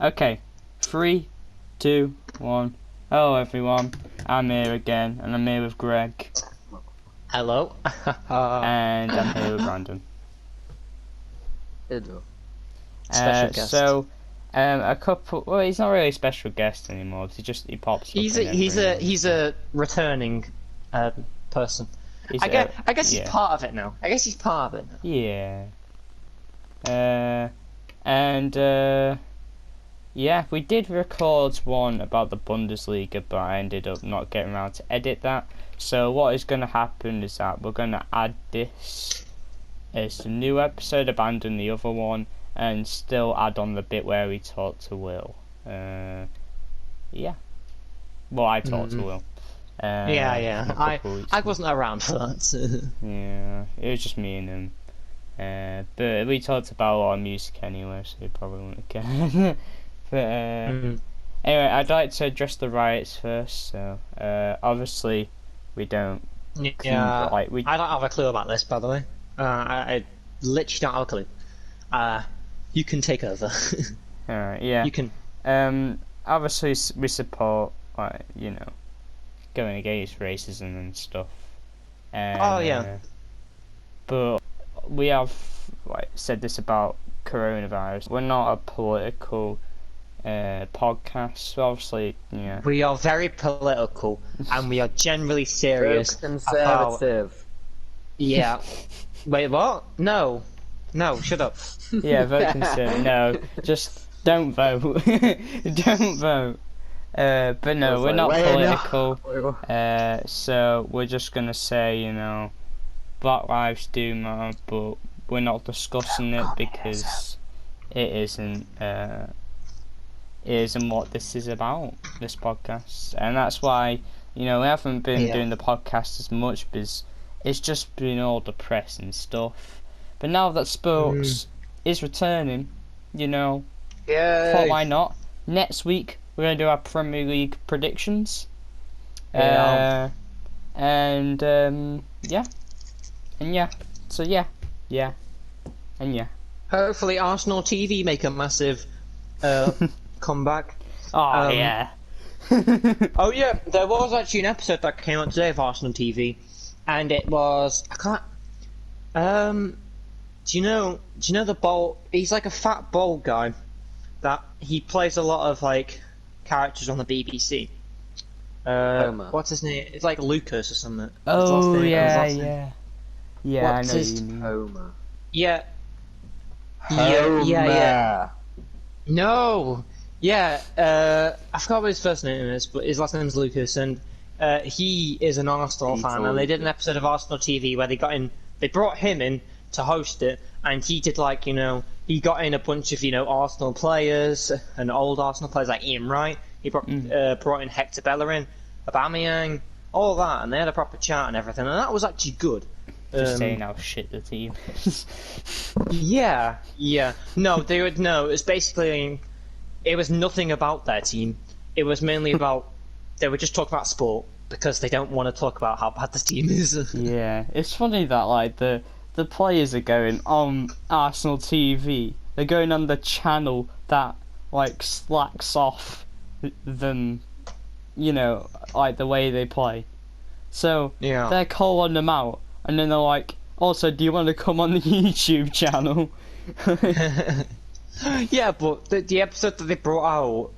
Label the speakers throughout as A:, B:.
A: Okay, 3, 2, 1. Hello everyone, I'm here again, and I'm here with Greg.
B: Hello.
A: And I'm here with Brandon.
C: Hello.
B: Special guest.
A: So, a couple. Well, he's not really a special guest anymore. He pops up.
B: He's a returning person. I guess he's part of it now.
A: Yeah. Yeah, we did record one about the Bundesliga, but I ended up not getting around to edit that. So what is going to happen is that we're going to add this as a new episode, abandon the other one, and still add on the bit where we talk to Will. Yeah. Well, I talked to Will.
B: I wasn't around for that.
A: Yeah, it was just me and him. But we talked about a lot of music anyway, so you probably wouldn't care. But anyway, I'd like to address the riots first. So obviously, we don't.
B: Yeah, I don't have a clue about this, by the way. I literally don't have a clue. You can take over.
A: Yeah.
B: You can.
A: Obviously, we support, going against racism and stuff.
B: Oh yeah.
A: But we have said this about coronavirus. We're not a political podcast, so obviously, yeah.
B: We are very political, and we are generally serious.
C: Conservative.
B: Yeah. Wait, what? No, shut up.
A: Yeah, vote conservative. No, just don't vote. Don't vote. But no, we're not political. So we're just gonna say, Black Lives do matter, but we're not discussing it because it isn't what this is about, this podcast. And that's why, we haven't been doing the podcast as much because it's just been all depressing stuff. But now that sports is returning, thought why not? Next week we're going to do our Premier League predictions. Yeah.
B: Hopefully Arsenal TV make a massive comeback.
A: Oh yeah.
B: Oh yeah, there was actually an episode that came out today of Arsenal TV, and it was do you know the bald? He's like a fat bald guy that he plays a lot of characters on the BBC. What's his name? It's like Lucas or something.
A: Oh yeah. Yeah,
B: what's
A: I know
B: his...
A: you mean.
C: Homer.
B: Yeah.
C: Homer.
B: No. Yeah. I forgot what his first name is, but his last name is Lucas, and he is an Arsenal fan. And they did an episode of Arsenal TV where they brought him in to host it, and he did he got in a bunch of Arsenal players and old Arsenal players like Ian Wright. He brought in Hector Bellerin, Aubameyang, all that, and they had a proper chat and everything, and that was actually good.
A: Just saying how shit the team is.
B: Yeah. No, it was basically, it was nothing about their team. It was mainly about, they were just talking about sport because they don't want to talk about how bad the team is.
A: Yeah, it's funny that the players are going on Arsenal TV. They're going on the channel that slacks off them, the way they play. So they're calling them out. And then they're like, also, do you want to come on the YouTube channel?
B: Yeah, but the episode that they brought out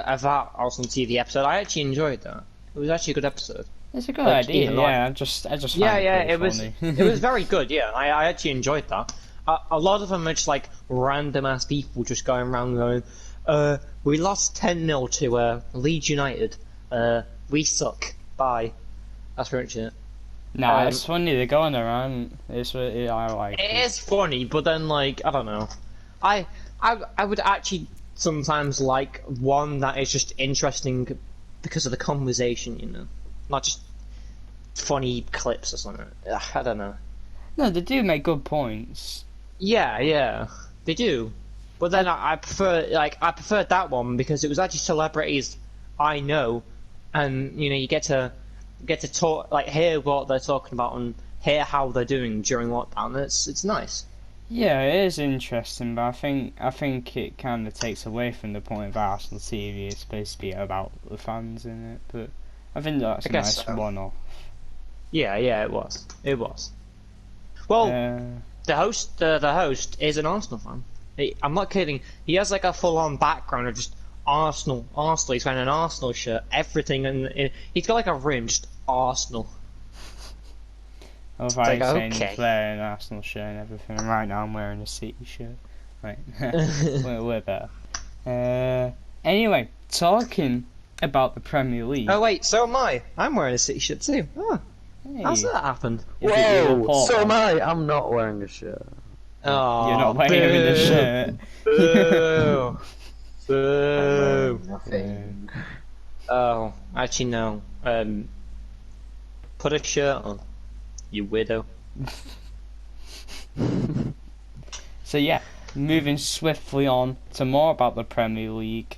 B: of that Arsenal TV episode, I actually enjoyed that. It was actually a good episode.
A: It's a good idea, yeah. I just found it was
B: funny. It was very good, yeah. I actually enjoyed that. A lot of them are just random ass people just going around going, we lost 10-0 to Leeds United. We suck. Bye. That's pretty much it.
A: Nah, it's funny. They're going around. I like it.
B: It is funny, but then I don't know. I would actually sometimes like one that is just interesting because of the conversation, not just funny clips or something. I don't know.
A: No, they do make good points.
B: Yeah, they do. But then I prefer that one because it was actually celebrities I know, and you get to talk, hear what they're talking about and hear how they're doing during lockdown. It's nice.
A: Yeah, it is interesting, but I think it kind of takes away from the point of Arsenal TV. It's supposed to be about the fans in it, but I think that's
B: I
A: a
B: guess
A: nice
B: so.
A: one-off.
B: Yeah, yeah, it was. It was. Well,
A: Uh,
B: the host is an Arsenal fan. I'm not kidding. He has like a full-on background of just Arsenal, Arsenal. He's wearing an Arsenal shirt, everything, and he's got like a room just Arsenal.
A: I
B: It's
A: thought
B: like
A: you saying he's
B: okay.
A: wearing an Arsenal shirt and everything. Right now, I'm wearing a City shirt. Right, we're better. Anyway, talking about the Premier
B: Oh
A: League.
B: wait, so am I. I'm wearing a City shirt too. Oh, how's
A: Hey,
B: that happened?
A: is it your
C: Whoa!
A: report
C: So am
A: one?
C: I. I'm not wearing a shirt.
A: You're not
B: Oh,
A: wearing a
B: boo,
A: shirt.
B: boo,
C: I'm
B: boo.
C: wearing
A: Uh,
C: nothing.
B: Oh, actually no. Put a shirt on, you widow.
A: So yeah, moving swiftly on to more about the Premier League.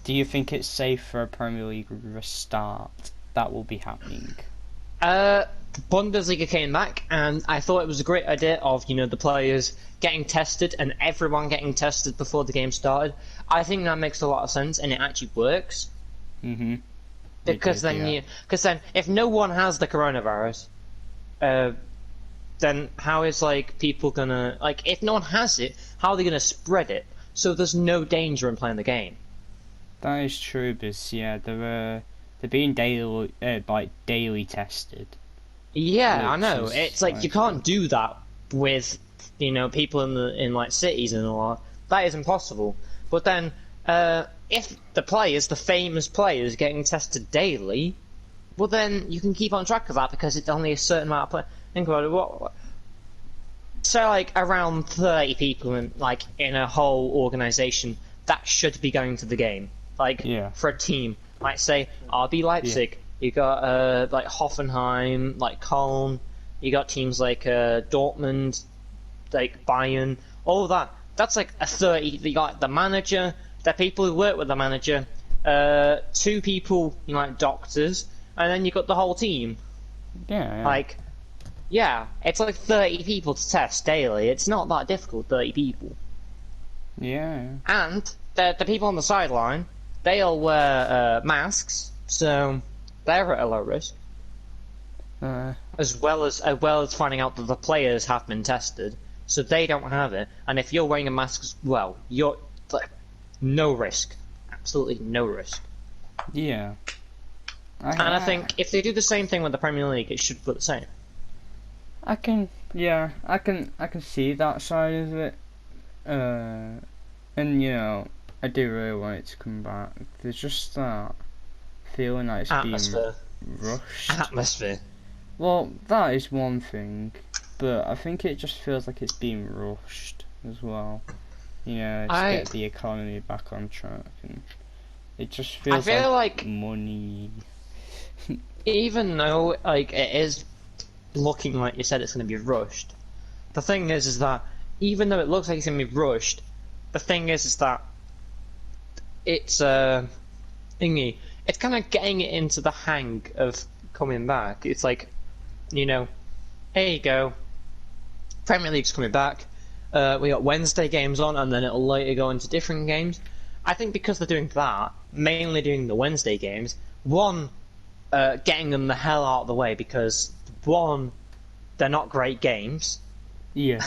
A: Do you think it's safe for a Premier League restart that will be happening?
B: The Bundesliga came back, and I thought it was a great idea of the players getting tested and everyone getting tested before the game started. I think that makes a lot of sense, and it actually works
A: Mm-hmm.
B: because then if no one has the coronavirus, then how is like people gonna like if no one has it, how are they gonna spread it? So there's no danger in playing the game.
A: That is true, but yeah, they're being daily tested,
B: Yeah, I
A: which
B: know.
A: is
B: It's like you
A: nice.
B: can't do that with people in like cities and all that. That is impossible. But then, if the famous players, getting tested daily, well then you can keep on track of that because it's only a certain amount of play. Think about it. What? So like around 30 people in a whole organization that should be going to the game. Like
A: Yeah,
B: for a team, like say RB
A: yeah,
B: Leipzig, you got like Hoffenheim, like Köln, you got teams like Dortmund, like Bayern, all that. That's like a 30. You got the manager, the people who work with the manager, two people, like doctors, and then you got the whole team.
A: yeah,
B: Like, yeah, it's like 30 people to test daily. It's not that difficult, 30 people.
A: yeah,
B: And the people on the sideline, they all wear masks, so they're at a low risk.
A: yeah.
B: As well as finding out that the players have been tested, so they don't have it. And if you're wearing a mask as well, you're like, no risk, absolutely no risk.
A: Yeah.
B: And I think if they do the same thing with the Premier League, it should look the same.
A: I can, yeah, I can see that side of it. And I do really want it to come back. There's just that feeling like it's
B: Atmosphere.
A: being rushed.
B: Atmosphere.
A: Well, that is one thing, but I think it just feels like it's being rushed as well. To get the economy back on track, and it just feels
B: feel
A: like
B: like
A: money.
B: even though like it is looking like you said it's going to be rushed, the thing is that even though it looks like it's going to be rushed, the thing is that it's thingy. It's kind of getting it into the hang of coming back. It's like, here you go. Premier League's coming back. We got Wednesday games on, and then it'll later go into different games. I think because they're doing that, mainly doing the Wednesday games, one, getting them the hell out of the way because one, they're not great games.
A: Yeah.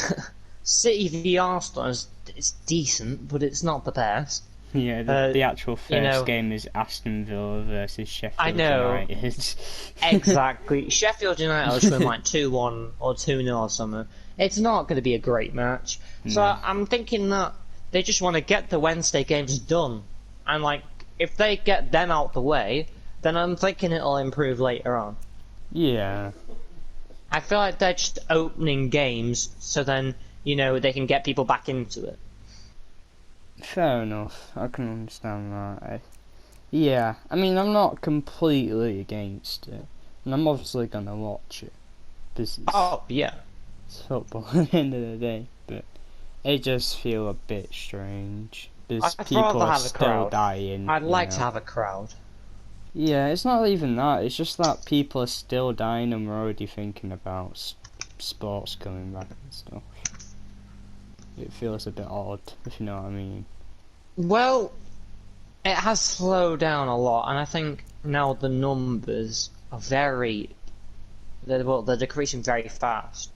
B: City v Arsenal it's decent, but it's not the best.
A: Yeah, the actual first game is Aston Villa versus Sheffield United.
B: Exactly. Sheffield United will win like 2-1 or 2-0 or something. It's not going to be a great match. So I'm thinking that they just want to get the Wednesday games done. And like, if they get them out the way, then I'm thinking it'll improve later on.
A: Yeah.
B: I feel like they're just opening games so then, they can get people back into it.
A: Fair enough. I can understand that. Yeah, I mean, I'm not completely against it, and I'm obviously gonna watch it. This is
B: Yeah.
A: it's football at the end of the day, but it just feel a bit strange. Because
B: I'd
A: people
B: rather
A: are
B: have a
A: still
B: crowd.
A: dying.
B: I'd like to have a crowd.
A: Yeah, it's not even that. It's just that people are still dying, and we're already thinking about sports coming back and stuff. It feels a bit odd, if you know what I mean.
B: Well, it has slowed down a lot, and I think now the numbers are they're decreasing very fast.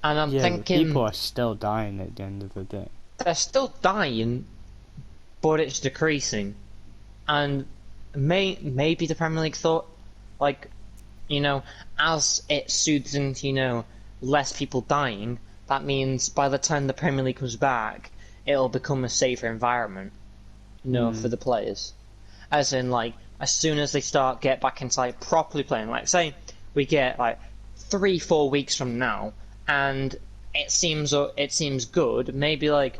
B: And I'm
A: Yeah, but people
B: thinking
A: are still dying at the end of the day.
B: they're still dying, but it's decreasing. And maybe the Premier League thought, like, as it soothes into, less people dying, that means by the time the Premier League comes back, it'll become a safer environment, for the players. As in, like, as soon as they get back into, like, properly playing, like, say, we get, like, 3-4 weeks from now, and it seems good, maybe, like,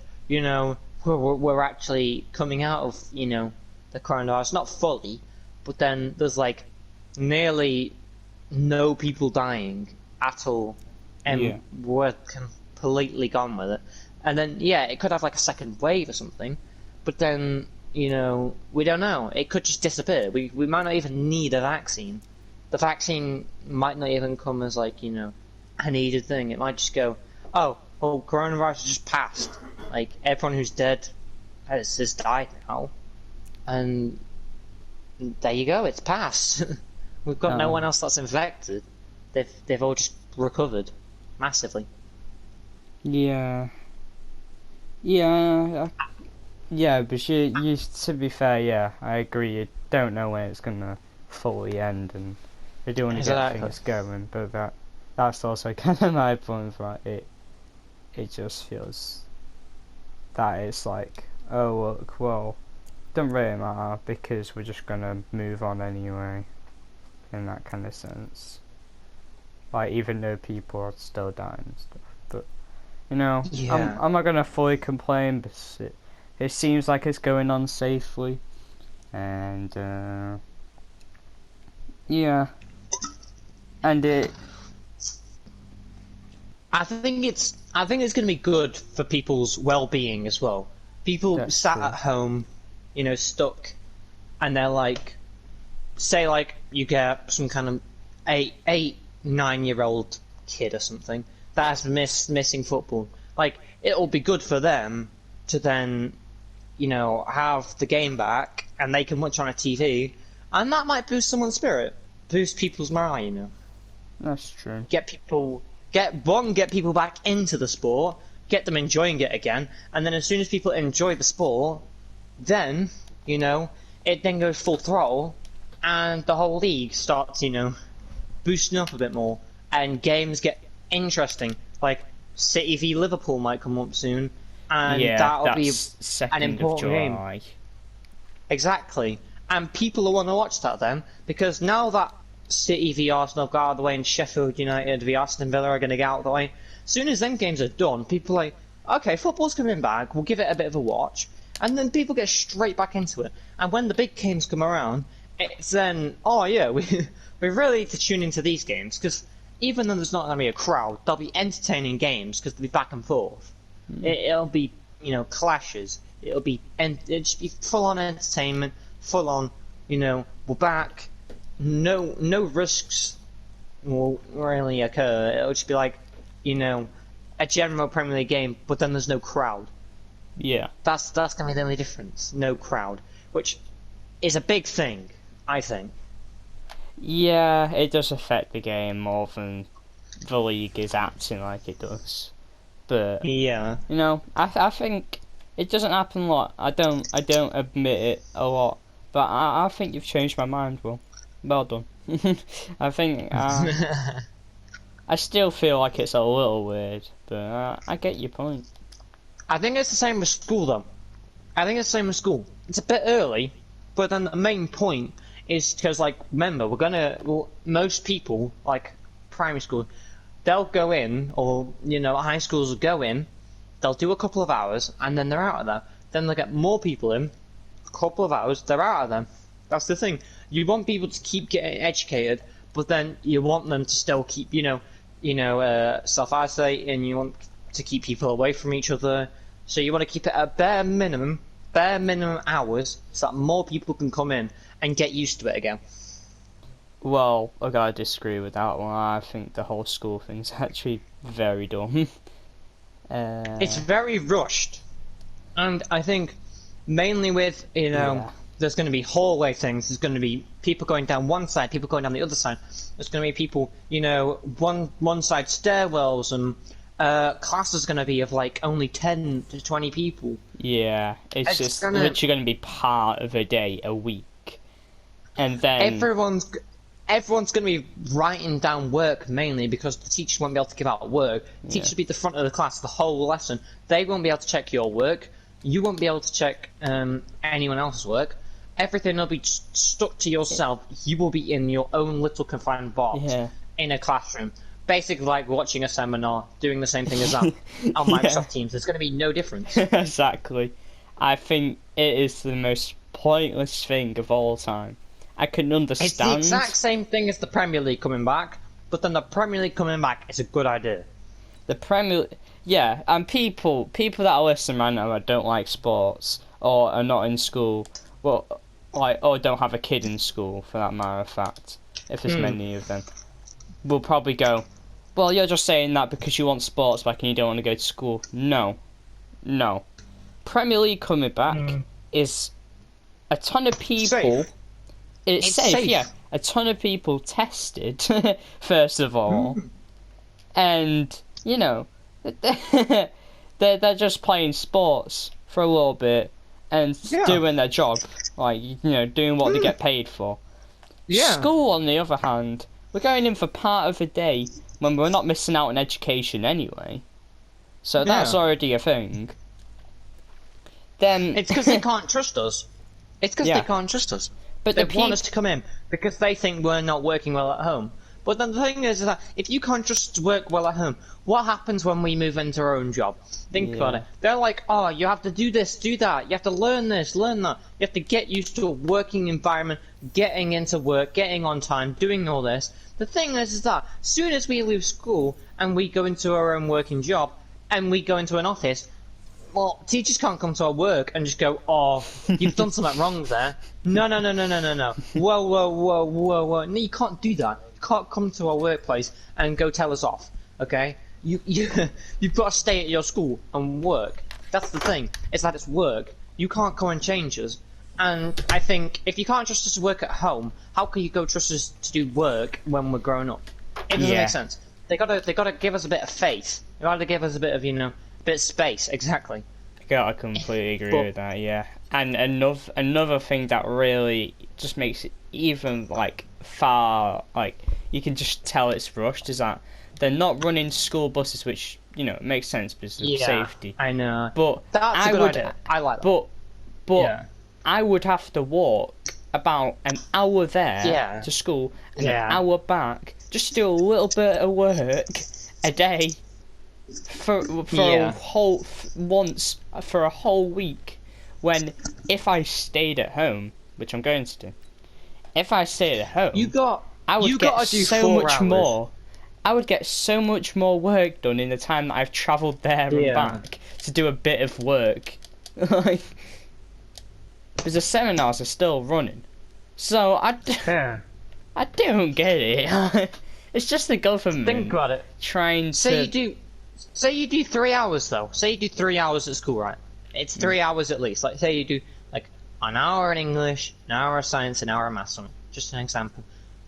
B: we're actually coming out of, the coronavirus, not fully, but then there's, like, nearly no people dying at all, and
A: Yeah.
B: we're completely gone with it. And then, yeah, it could have like a second wave or something, but then, we don't know. It could just disappear. We might not even need a vaccine. The vaccine might not even come as like, a needed thing. It might just go, oh, well, coronavirus just passed. Like, everyone who's dead has died now. And there you go, it's passed. We've got no one else that's infected. They've all just recovered massively.
A: Yeah. Yeah. Yeah, but you to be fair, yeah, I agree. You don't know when it's gonna fully end, and they do want to get things going. But that's also kind of my point. Right, it just feels that it's like, oh look, well, don't really matter because we're just gonna move on anyway, in that kind of sense. Like, even though people are still dying and stuff, but
B: Yeah.
A: I'm not gonna fully complain, but it seems like it's going on safely, and yeah, and
B: I think it's going to be good for people's well-being as well. People sat
A: true.
B: at home, stuck, and they're like, say like you get some kind of 9-year-old kid or something that has missing football. Like, it'll be good for them to then, have the game back and they can watch on a TV, and that might boost someone's spirit, boost people's morale.
A: That's true.
B: Get people back into the sport, get them enjoying it again, and then as soon as people enjoy the sport, then it then goes full throttle, and the whole league starts boosting up a bit more, and games get interesting. Like City v Liverpool might come up soon, and
A: Yeah,
B: that'll be
A: that's
B: an
A: 2nd of
B: important game.
A: July.
B: Exactly. And people will want to watch that then, because now that City v Arsenal have got out of the way and Sheffield United v Aston Villa are going to get out of the way, as soon as them games are done, people are like, okay, football's coming back, we'll give it a bit of a watch, and then people get straight back into it. And when the big games come around, it's then, oh yeah, we really need to tune into these games, because even though there's not going to be a crowd, they'll be entertaining games, because they'll be back and forth. It'll be, clashes. It'll just be full-on entertainment, full-on, we're back. No risks will really occur. It'll just be like, a general Premier League game, but then there's no crowd.
A: Yeah.
B: That's gonna be the only difference. No crowd, which is a big thing, I think.
A: Yeah, it does affect the game more than the league is acting like it does. But
B: Yeah.
A: I think it doesn't happen a lot. I don't admit it a lot, but I think you've changed my mind, Will. Well done. I think I still feel like it's a little weird, but I get your point.
B: I think it's the same with school, though. I think it's the same with school. It's a bit early, but then the main point is because, like, remember, most people, like, primary school, they'll go in, or, high schools will go in, they'll do a couple of hours, and then they're out of there. Then they'll get more people in, a couple of hours, they're out of there. That's the thing. You want people to keep getting educated, but then you want them to still keep, self-isolate, and you want to keep people away from each other. So you want to keep it at bare minimum hours, so that more people can come in and get used to it again.
A: Well, I gotta disagree with that one. I think the whole school thing's actually very dumb.
B: It's very rushed, and I think mainly with
A: Yeah.
B: there's going to be hallway things. There's going to be people going down one side, people going down the other side. There's going to be people, one side stairwells, and class is going to be of like only 10 to 20 people.
A: Yeah, it's just
B: gonna-
A: literally going to be part of a day, a week, and then
B: Everyone's going to be writing down work mainly because the teachers won't be able to give out work. Teachers will be at the front of the class the whole lesson. They won't be able to check your work. You won't be able to check anyone else's work. Everything will be stuck to yourself. You will be in your own little confined box in a classroom. Basically like watching a seminar, doing the same thing as that on Microsoft Teams. There's going to be no difference.
A: Exactly. I think it is the most pointless thing of all time. I can understand.
B: It's the exact same thing as the Premier League coming back, but then the Premier League coming back is a good idea.
A: The Premier, yeah, and people that are listening right now that don't like sports or are not in school, well, or don't have a kid in school for that matter of fact, if there's many of them, will probably go, well, you're just saying that because you want sports back and you don't want to go to school. No. Premier League coming back is a ton of people.
B: Safe.
A: It's safe, yeah. A ton of people tested, first of all, and they're just playing sports for a little bit and doing their job, like doing what they get paid for.
B: Yeah.
A: School, on the other hand, we're going in for part of a day when we're not missing out on education anyway, so that's already a thing. Then
B: It's because they can't trust us. It's because they can't trust us.
A: But
B: They want us to come in because they think we're not working well at home. But then the thing is that if you can't trust us to work well at home, what happens when we move into our own job? Think about it. They're like, oh, you have to do this, do that. You have to learn this, learn that. You have to get used to a working environment, getting into work, getting on time, doing all this. The thing is that as soon as we leave school and we go into our own working job and we go into an office, well, teachers can't come to our work and just go, oh, you've done something wrong there. No. Whoa. No, you can't do that. You can't come to our workplace and go tell us off, okay? You've got to stay at your school and work. That's the thing. It's that it's work. You can't go and change us. And I think if you can't trust us to work at home, how can you go trust us to do work when we're growing up? It doesn't make sense. They gotta give us a bit of faith. They gotta give us a bit of, bit of space, exactly.
A: I completely agree with that, yeah. And another thing that really just makes it even you can just tell it's rushed is that they're not running school buses, which makes sense because of safety.
B: I know.
A: But
B: that's a good idea. I like that.
A: But I would have to walk about an hour there to school and an hour back just to do a little bit of work a day. For a whole week, when if I stayed at home, which I'm going to do, if I stayed at home, I would get so much more. I would get so much more work done in the time that I've travelled there and back to do a bit of work. Because the seminars are still running, so I don't get it. It's just the government.
B: Think about it.
A: Trying to.
B: Say you do 3 hours though. Say you do 3 hours at school, right? It's 3 hours at least. Like say you do like an hour in English, an hour of science, an hour of maths. Just an example.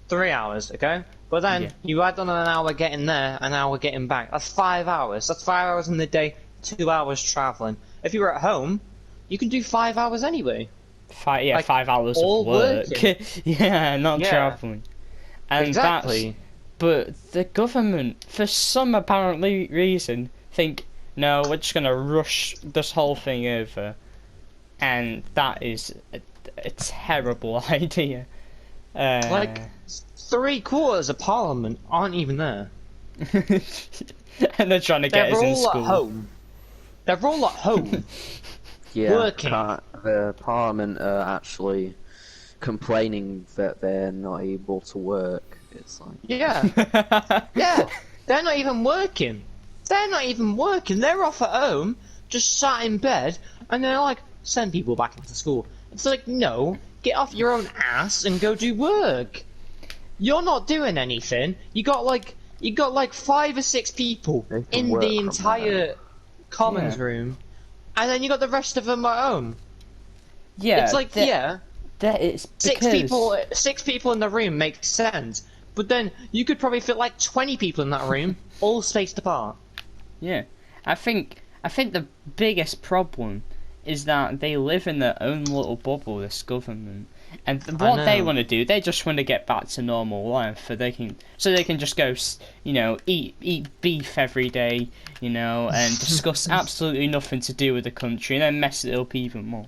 B: 3 hours, okay? But then you add on an hour getting there, an hour getting back. That's 5 hours. That's 5 hours in the day, 2 hours traveling. If you were at home, you can do 5 hours anyway.
A: 5 hours of work. Not traveling. And
B: exactly.
A: But the government, for some apparently reason, think, no, we're just going to rush this whole thing over. And that is a terrible idea.
B: 3/4 of Parliament aren't even there.
A: And they're trying to get us in school.
B: They're all at home. Working.
C: The Parliament are actually complaining that they're not able to work. It's like...
B: They're not even working. They're off at home, just sat in bed, and they're like, send people back into school. It's like, no, get off your own ass and go do work. You're not doing anything. You got like 5 or 6 people in the entire commons
A: Yeah.
B: room, and then you got the rest of them at home.
A: Yeah,
B: It's like,
A: that it's because
B: six people in the room makes sense. But then you could probably fit like 20 people in that room, all spaced apart.
A: yeah, I think the biggest problem is that they live in their own little bubble, this government, and what they
B: know.
A: want to do, they just want to get back to normal life, so they can just go, eat beef every day, and discuss absolutely nothing to do with the country, and then mess it up even more,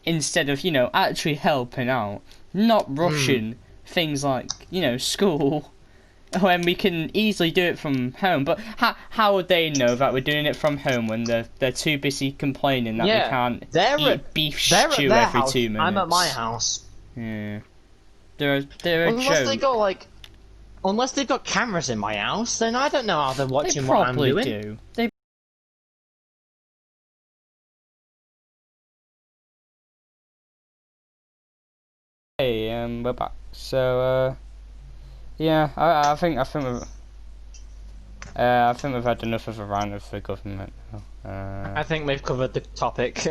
A: instead of actually helping out, not rushing things like school. When we can easily do it from home, but how would they know that we're doing it from home when they're too busy complaining that we can't eat beef stew every 2 minutes?
B: I'm at my house.
A: Yeah, they're a
B: Unless
A: joke.
B: unless they've got cameras in my house, then I don't know how they're
A: They
B: watching what I'm
A: probably
B: doing.
A: do. They. Hey, we're back. So, yeah, I think we've had enough of a rant of the government now.
B: I think we've covered the topic.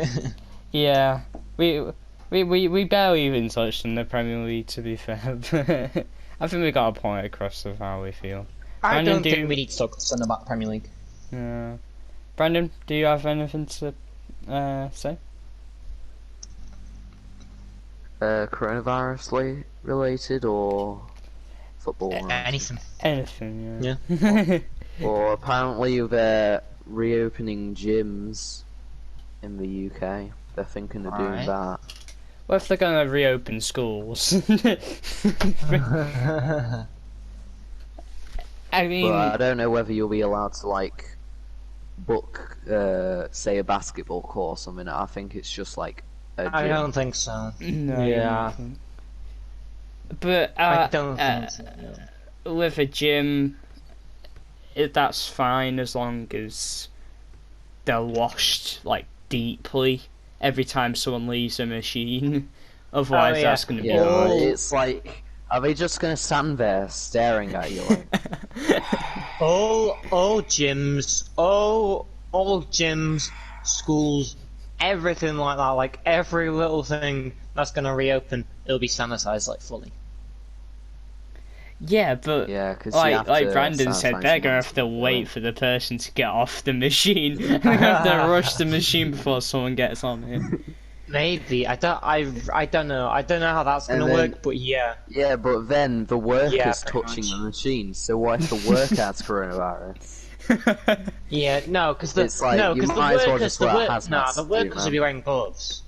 A: Yeah, we barely even touched on the Premier League, to be fair. But I think we got a point across of how we feel.
B: I
A: Brandon,
B: don't think we need to talk about Premier League.
A: Brandon, do you have anything to say?
C: Coronavirus related or football?
B: Anything.
A: Anything, yeah.
B: Yeah.
C: Or apparently they're reopening gyms in the UK. They're thinking of doing that.
A: What if they're gonna reopen schools? I mean,
C: But I don't know whether you'll be allowed to like book, say, a basketball court or something. I think it's just like a gym.
B: I don't think so.
A: no,
B: Yeah.
A: But
B: I don't think so. No.
A: with a gym, that's fine as long as they're washed like deeply every time someone leaves a machine. Otherwise, that's gonna be
C: Yeah,
A: hard.
C: it's like, are they just gonna stand there staring at you? Like,
B: all gyms, all gyms, schools, everything like that, like every little thing that's gonna reopen, it'll be sanitized like fully.
A: Yeah, but
C: yeah, because
A: like Brandon said, they're gonna have to wait for the person to get off the machine. They're gonna have to rush the machine before someone gets on it.
B: Maybe I don't know. I don't know how that's gonna work, but yeah.
C: Yeah, but then the worker's
B: pretty
C: touching
B: much.
C: the machine. So what if the worker has coronavirus?
B: Yeah, no, because the
C: It's like,
B: no,
C: you
B: because
C: might as well
B: the
C: just wear a
B: workers,
C: hazmat
B: the
C: suit,
B: workers
C: man.
B: will be wearing gloves.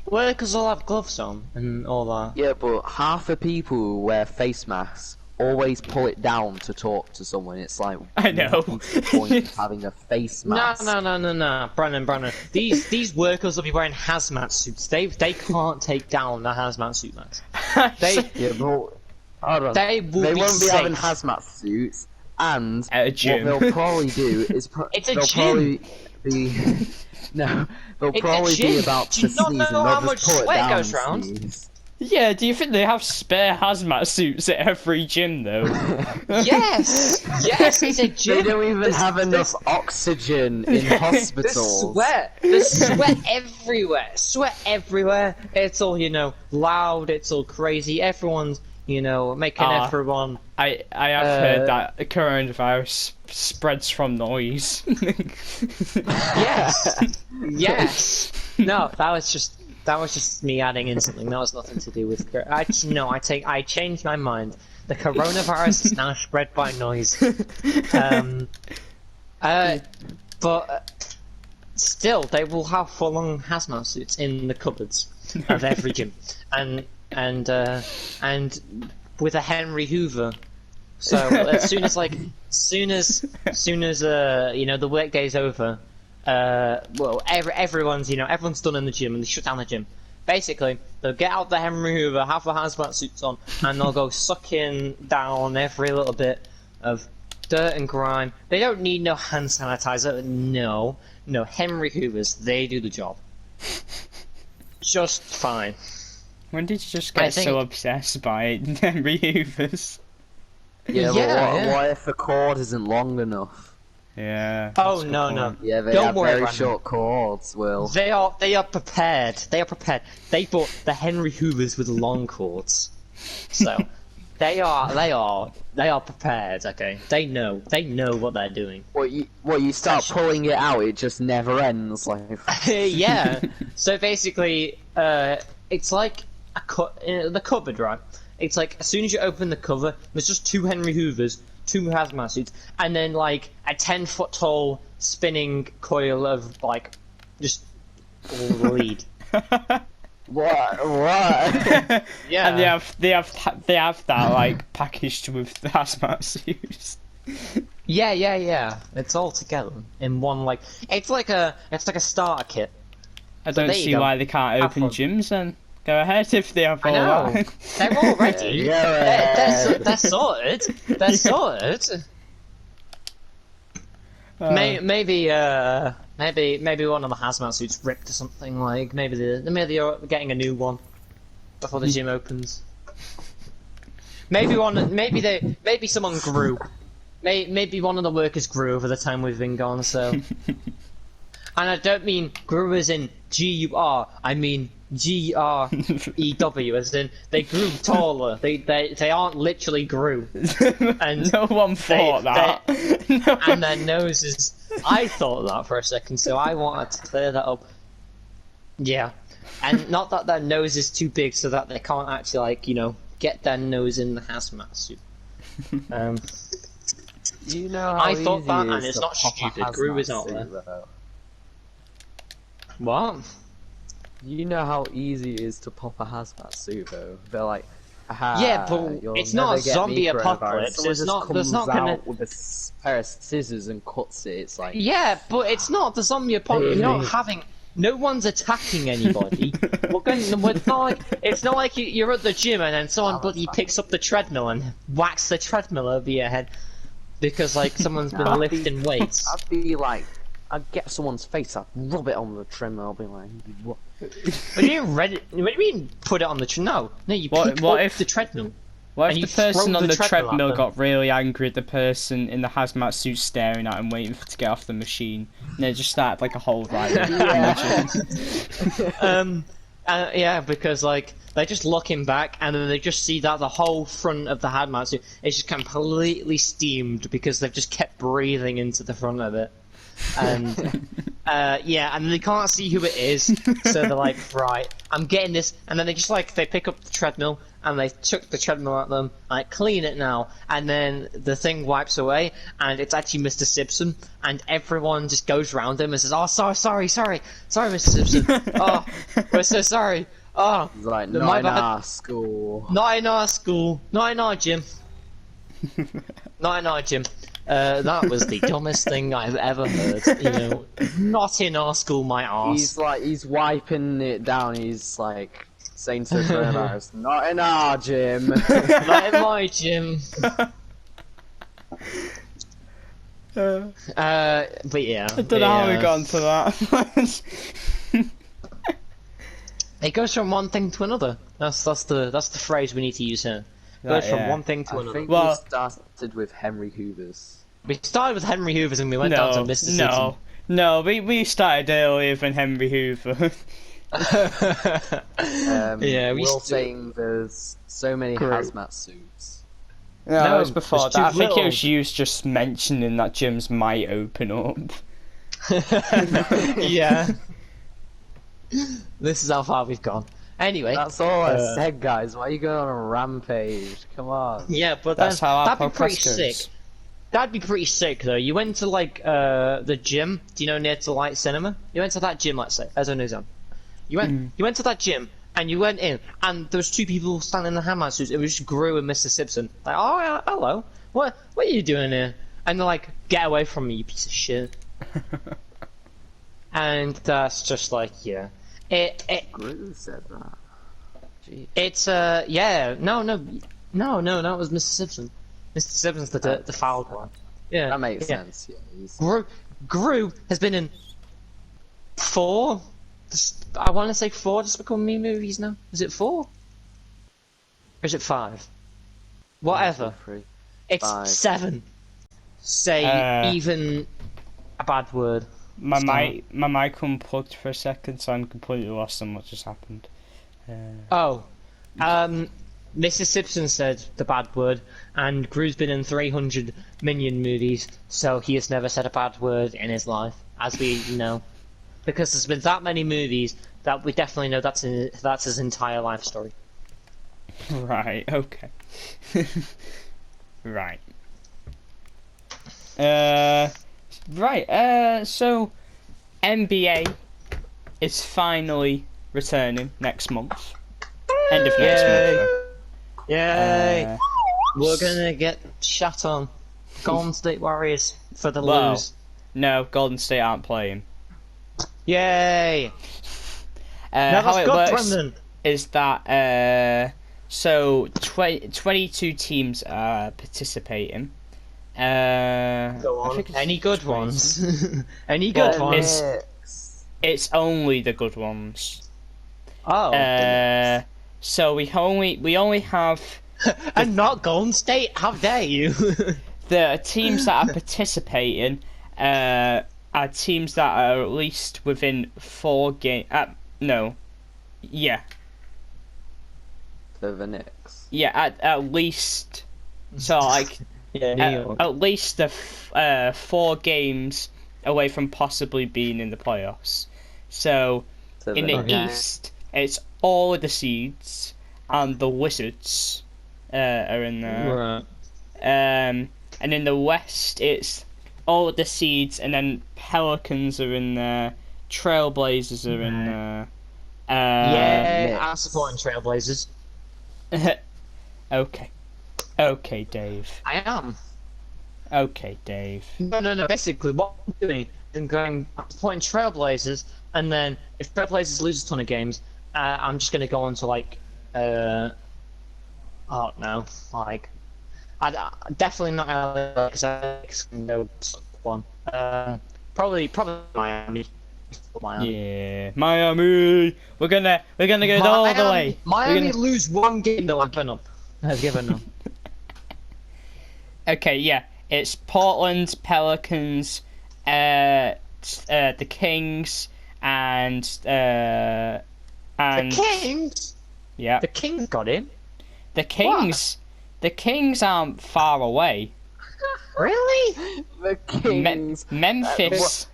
B: Workers will have gloves on and all that.
C: Yeah, but half the people who wear face masks always pull it down to talk to someone. It's like,
A: I know.
C: what's the point of having a face mask?
B: No, Brandon. These workers will be wearing hazmat suits. They can't take down the hazmat suit mask.
C: Yeah, but hold on.
B: They will
C: They
B: be
C: won't be
B: safe.
C: having hazmat suits, and
A: At a gym.
C: what they'll probably do is
B: It's a
C: they'll
B: gym.
C: probably be no, they'll
B: It's a
C: probably be
B: gym.
C: about
B: Do
C: to
B: you not
C: sneeze, and
B: know how
C: they'll
B: much
C: just pull it
B: sweat
C: down
B: goes
C: and
B: round?
C: sneeze.
A: Yeah, do you think they have spare hazmat suits at every gym though?
B: Yes, it's a gym.
C: They don't even have enough oxygen in hospitals.
B: The sweat everywhere. It's all loud. It's all crazy. Everyone's making everyone.
A: I have heard that coronavirus spreads from noise.
B: Yes. No, that was just me adding in something. That was nothing to do with. I changed my mind. The coronavirus is now spread by noise. But still, they will have full-on hazmat suits in the cupboards of every gym, and with a Henry Hoover. So as soon as the workday's over, everyone's everyone's done in the gym and they shut down the gym. Basically, they'll get out the Henry Hoover, have the hazmat suits on, and they'll go sucking down every little bit of dirt and grime. They don't need no hand sanitizer. No, Henry Hoovers, they do the job. Just fine.
A: When did you just get so obsessed by Henry Hoovers?
C: Yeah,
B: Yeah,
C: but what if the cord isn't long enough?
A: Yeah.
B: Oh
A: that's a good
B: no, no.
A: point.
C: Yeah, they
B: Don't
C: have
B: worry,
C: very
B: Brandon.
C: short cords, Will.
B: They are prepared. They are prepared. They bought the Henry Hoovers with long cords, so they are prepared. Okay, they know what they're doing.
C: What you start pulling it out, it just never ends. Like
B: Yeah. So basically, it's like the cupboard, right? It's like as soon as you open the cover, there's just two Henry Hoovers, two hazmat suits, and then like a 10-foot tall spinning coil of like just lead.
C: what?
B: Yeah.
A: And they have that like packaged with the hazmat suits.
B: Yeah. It's all together in one like it's like a starter kit.
A: I
B: So
A: don't
B: there you
A: see
B: go.
A: why they can't
B: Have
A: open
B: fun.
A: gyms then. Go ahead if they have
B: I
A: all
B: know.
A: that.
B: They're all ready.
C: Yeah.
B: They're sorted. They're sorted. Maybe one of the hazmat suits ripped or something. Like maybe they're getting a new one before the gym opens. Maybe someone grew. Maybe one of the workers grew over the time we've been gone. So, and I don't mean grew as in GUR. I mean GREW, as in they grew taller. They aren't literally grew. And
A: No one thought that. No one-
B: and their noses. I thought that for a second, so I wanted to clear that up. Yeah, and not that their nose is too big, so that they can't actually get their nose in the hazmat suit.
C: You know how
B: I thought
C: easy
B: that,
C: it
B: and
C: is
B: it's
C: to
B: not
C: pop a
B: stupid. Gru is
C: hazmat
B: out
C: suit,
B: there.
C: though?
B: What?
C: You know how easy it is to pop a hazmat suit, though. They're like, aha,
B: Yeah, but
C: you'll
B: it's not
C: never
B: a
C: get
B: zombie
C: me coronavirus.
B: apocalypse,
C: Someone
B: it's
C: just
B: not- there's
C: comes
B: not gonna-
C: out with a pair of scissors and cuts it. It's like,
B: Yeah, but it's not the zombie apocalypse. You're not having. No one's attacking anybody. It's not like you're at the gym and then someone bloody picks up the treadmill and whacks the treadmill over your head because someone's been
C: I'd be-
B: lifting weights.
C: I'd be like, I'd get someone's face, I'd rub it on the treadmill, I'll be like, what?
B: What do you mean put it on the treadmill? No, you
A: What-
B: pick
A: what
B: up
A: if-
B: the treadmill.
A: What
B: And
A: if
B: you
A: the person
B: throw
A: on
B: the
A: the
B: treadmill at
A: treadmill
B: them.
A: got really angry at the person in the hazmat suit staring at him, waiting to get off the machine, and they just started like a whole riot?
B: Yeah, because they're just looking back, and then they just see that the whole front of the hazmat suit is just completely steamed because they've just kept breathing into the front of it, and yeah, and they can't see who it is, so they're like, right, I'm getting this, and then they just they pick up the treadmill and they chuck the treadmill at them, clean it now, and then the thing wipes away, and it's actually Mr. Simpson, and everyone just goes around him and says, "Oh, sorry, Mr. Simpson. Oh, we're so sorry. Oh,
C: It's like,
B: my
C: not in
B: bad.
C: our school.
B: Not in our school, not in our gym, not in our gym." That was the dumbest thing I've ever heard. Not in our school, my arse.
C: He's wiping it down, he's like, saying to the coronavirus, not in our gym.
B: Not in my gym. But yeah.
A: I don't know how we got onto that.
B: It goes from one thing to another. That's the phrase we need to use here. It goes from
A: Yeah.
B: one thing to
C: I
B: another.
C: think
A: Well-
C: we started with Henry Hoover's.
B: We started with Henry Hoover's and we went down to Mr.
A: No, we started earlier than Henry Hoover.
B: Yeah, we
C: Will
B: st-
C: saying there's so many
B: Great.
C: hazmat suits.
A: No, it was before
B: there's
A: that. I
B: too
A: think it
B: little.
A: was you just mentioning that gyms might open up.
B: Simpson. Yeah. This is how far we've gone. Anyway.
C: That's all I said, guys. Why are you going on a rampage? Come on.
B: Yeah, but
A: That's how our
B: that'd be pretty
A: podcast goes.
B: sick. That'd be pretty sick, though. You went to the gym. Do you know near to Light Cinema? You went to that gym, let's say, as an example. You went to that gym and you went in, and there was two people standing in the hazmat suits. It was just Gru and Mr. Simpson. Like, oh yeah, hello. What are you doing here? And they're like, get away from me, you piece of shit. And that's just like, yeah.
C: Gru said that. Jeez.
B: It's yeah, no, that was Mr. Simpson. Mr. Simpson's the foul one. Yeah,
C: That makes
B: yeah.
C: sense. Yeah, he's...
B: Gru has been in 4. I want to say 4 Despicable Me movies now. Is it 4? Or is it 5? Whatever.
C: Three.
B: It's
C: 5.
B: 7. Say
A: Uh.
B: even bad word.
A: My
B: Start.
A: mic unplugged for a second, so I'm completely lost on what just happened.
B: Oh, Mrs. Simpson said the bad word, and Gru's been in 300 Minion movies, so he has never said a bad word in his life, as we know. Because there's been that many movies that we definitely know that's his entire life story.
A: Right. Okay. Right. Right. So NBA is finally returning next month. End of next
B: Yay!
A: month.
B: Yay!
A: Uh,
B: We're gonna get shut on. Golden State Warriors for the
A: Well.
B: lose.
A: No, Golden State aren't playing.
B: Yay! Now
A: How
B: that's
A: it
B: good,
A: works
B: Brendan.
A: is that so 22 teams are participating.
B: Go
A: I
B: on.
A: think it's
B: Any good
A: 20.
B: ones? Any
A: Well,
B: good ones?
A: It's only the good ones.
B: Oh.
A: So we only have
B: And not Golden State? How dare you?
A: the teams that are participating. Are teams that are at least within 4 games. No, yeah,
C: To the Knicks.
A: yeah, at least. So like
B: Yeah, New York.
A: at least 4 games away from possibly being in the playoffs. So
C: To
A: in
C: the
A: the
C: Knicks.
A: East, it's all of the seeds and the Wizards are in there.
B: Right.
A: And in the West, it's all of the seeds, and then Pelicans are in there, Trailblazers are in there.
B: Yeah,
C: Knicks.
B: I'm supporting Trailblazers.
A: Okay, Dave.
B: I am.
A: Okay, Dave.
B: No. Basically, what I'm doing is I'm supporting Trailblazers, and then if Trailblazers lose a ton of games, I'm just gonna go on to like, oh no, like, I definitely not LA because I no one. Probably Miami. Miami.
A: Yeah, Miami. We're gonna go all the way.
B: Miami
A: We're gonna...
B: lose one game though. I've given up. I've given up.
A: Okay, yeah. It's Portland, Pelicans, the Kings, and
B: The Kings.
A: yeah.
B: The Kings got in.
A: The Kings aren't far away.
B: Really?
C: The Kings.
A: Memphis.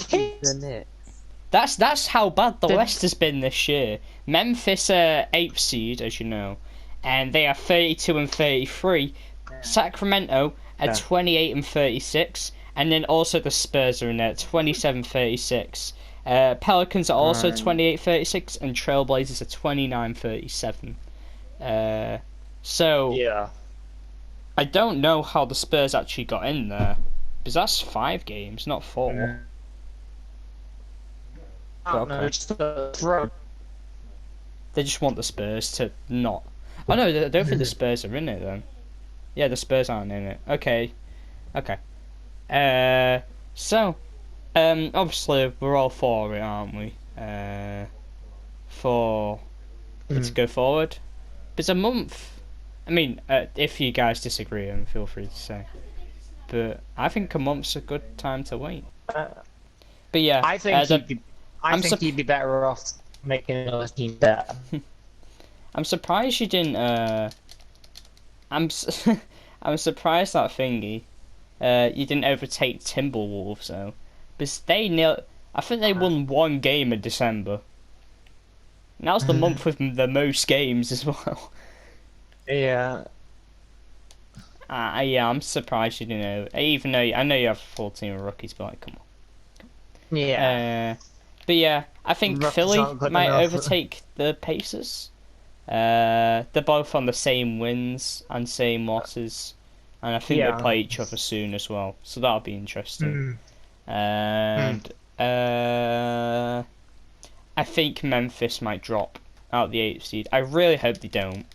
C: The Knicks.
A: That's how bad the West has been this year. Memphis are 8th seed, as you know, and they are 32 and 33. Sacramento are 28 and 36, and then also the Spurs are in there, 27-36. Pelicans are also 28-36, and Trailblazers are 29-37. So
B: Yeah.
A: I don't know how the Spurs actually got in there, because that's 5 games, not 4.
B: No, just a throw.
A: They just want the Spurs to not. Oh no, I don't think the Spurs are in it then. Yeah, the Spurs aren't in it. Okay. So, obviously we're all for it, aren't we? For it to go forward. It's a month. I mean, if you guys disagree, then feel free to say. But I think a month's a good time to wait. But yeah,
B: I think you'd be better off making another team better.
A: I'm surprised you didn't. I'm surprised that thingy. You didn't overtake Timberwolves though, because I think they won 1 game in December. And that was the month with the most games as well.
B: Yeah.
A: Yeah, I'm surprised you didn't. Even though I know you have a full team of rookies, but like, come on.
B: Yeah.
A: But yeah, I think
B: Rookies
A: Philly
B: aren't good
A: might
B: enough.
A: overtake the Pacers. They're both on the same wins and same losses, and I think they play each other soon as well. So that'll be interesting. And I think Memphis might drop out the 8th seed. I really hope they don't.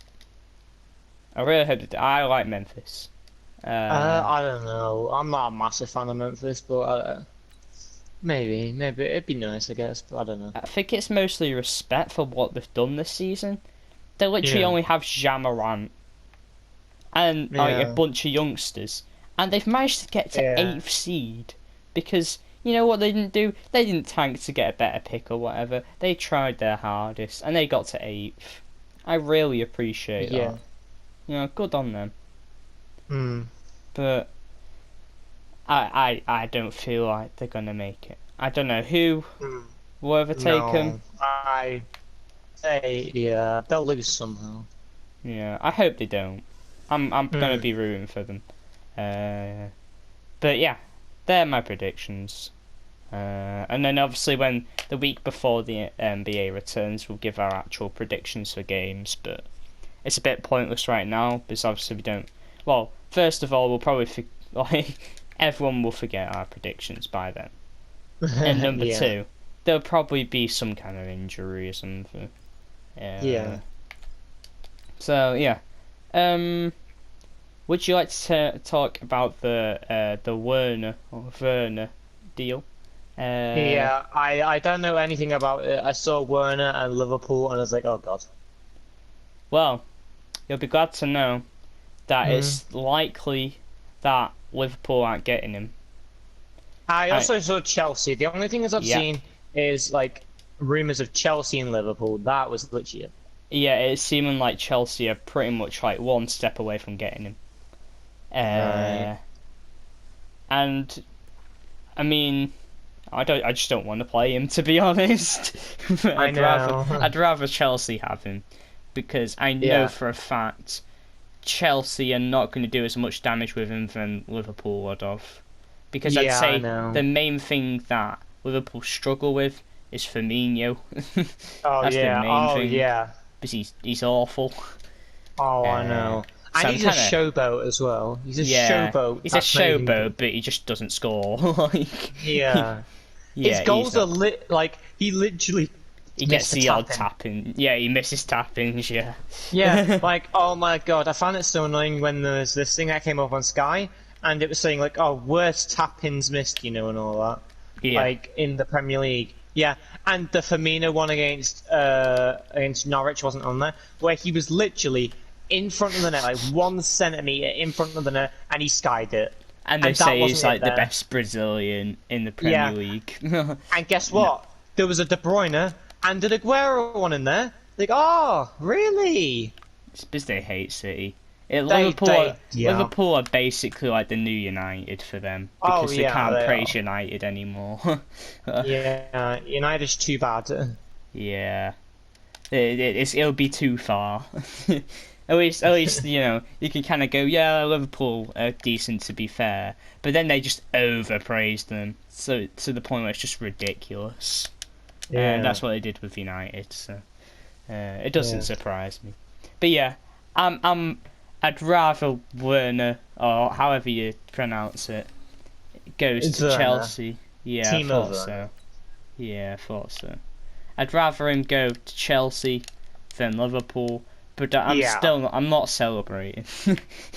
A: I like Memphis.
B: I don't know. I'm not a massive fan of Memphis, but maybe it'd be nice, I guess. But I don't know.
A: I think it's mostly respect for what they've done this season. They literally only have Ja Morant and like a bunch of youngsters, and they've managed to get to 8th seed because you know what they didn't do? They didn't tank to get a better pick or whatever. They tried their hardest and they got to 8th. I really appreciate
B: Yeah.
A: that. You know, good on them.
B: Hmm.
A: But I don't feel like they're gonna make it. I don't know who will overtake them.
B: No, I say yeah, they'll lose somehow.
A: Yeah, I hope they don't. I'm gonna be rooting for them. But yeah, they're my predictions. And then obviously when the week before the NBA returns, we'll give our actual predictions for games. But it's a bit pointless right now because obviously we don't. Well, first of all, we'll probably everyone will forget our predictions by then. And number
B: Yeah.
A: 2, there'll probably be some kind of injury or something.
B: Yeah.
A: So yeah. Would you like to talk about the Werner deal?
B: Yeah, I don't know anything about it. I saw Werner and Liverpool, and I was like, oh god.
A: Well, you'll be glad to know that it's likely that Liverpool aren't getting him.
B: I also saw Chelsea. The only thing I've
A: Yeah.
B: seen is like rumors of Chelsea and Liverpool. That was literally it.
A: Yeah, it's seeming like Chelsea are pretty much like one step away from getting him.
B: Right.
A: And I mean, I just don't want to play him, to be honest.
B: I know.
A: I'd rather Chelsea have him because I know
B: Yeah.
A: for a fact Chelsea are not going to do as much damage with him than Liverpool would have. Because I'd
B: Yeah, I
A: say
B: know.
A: the main thing that Liverpool struggle with is Firmino.
B: Oh
A: That's
B: yeah.
A: the main
B: Oh
A: thing.
B: yeah.
A: Because he's awful.
B: Oh, I know.
A: so
B: And
A: I'm
B: he's
A: kinda-
B: a showboat as well. He's a
A: Yeah,
B: showboat.
A: he's a
B: That's not even
A: showboat,
B: good.
A: but he just doesn't score. Like,
B: Yeah.
A: yeah,
B: His goals
A: he's
B: are
A: not.
B: like he literally
A: He
B: missed
A: gets the odd tapping. Yeah, he misses tappings. Yeah.
B: Yeah, like oh my god, I found it so annoying when there was this thing that came up on Sky, and it was saying like, oh, worst tap-ins missed, you know, and all that,
A: Yeah.
B: like in the Premier League. Yeah, and the Firmino one against Norwich wasn't on there, where he was literally in front of the net, like 1 centimeter in front of the net, and he skied it.
A: And they
B: And that
A: say he's
B: wasn't it
A: like the
B: there.
A: best Brazilian in the Premier
B: Yeah.
A: League.
B: And guess what? There was a De Bruyne and an Aguero one in there. Like, oh, really?
A: It's because they hate City.
B: Yeah.
A: Liverpool are basically like the new United for them
B: Oh,
A: because they
B: yeah,
A: can't
B: they
A: praise
B: are.
A: United anymore.
B: Yeah, United's too bad.
A: Yeah, it'll be too far. At least you know you can kind of go, yeah, Liverpool are decent to be fair, but then they just overpraise them, so to the point where it's just ridiculous. And that's what they did with United. So it doesn't
B: Yeah.
A: surprise me. But yeah, I'd rather Werner or however you pronounce it goes
B: It's
A: to
B: Werner.
A: Chelsea. Yeah, I
B: Timo
A: thought
B: Werner.
A: so. Yeah, I thought so. I'd rather him go to Chelsea than Liverpool, but I'm not celebrating.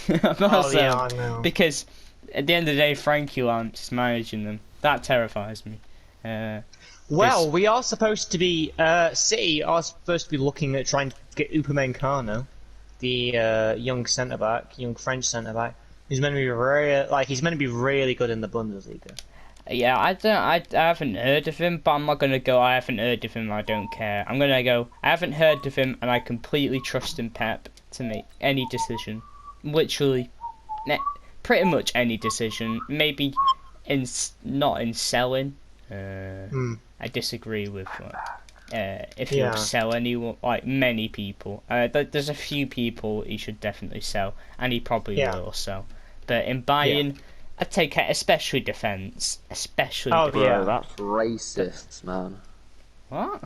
A: I'm not
B: Oh, yeah,
A: celebrating
B: I know.
A: because at the end of the day, Frankie Lance is managing them. That terrifies me.
B: Well, we are supposed to be City are supposed to be looking at trying to get Upamecano, the young centre back, young French centre back. He's meant to be really good in the Bundesliga.
A: Yeah, I haven't heard of him, but I'm not gonna go. I haven't heard of him. I don't care. I'm gonna go. I haven't heard of him, and I completely trust in Pep to make any decision. Literally, pretty much any decision. Maybe not in selling. I disagree with if he'll
B: Yeah.
A: sell anyone, like many people. There's a few people he should definitely sell, and he probably
B: Yeah.
A: will sell. But in buying, I'd take it, especially defence. Especially
B: Oh,
A: defence.
B: yeah.
C: Bro, that's racist, man.
A: What?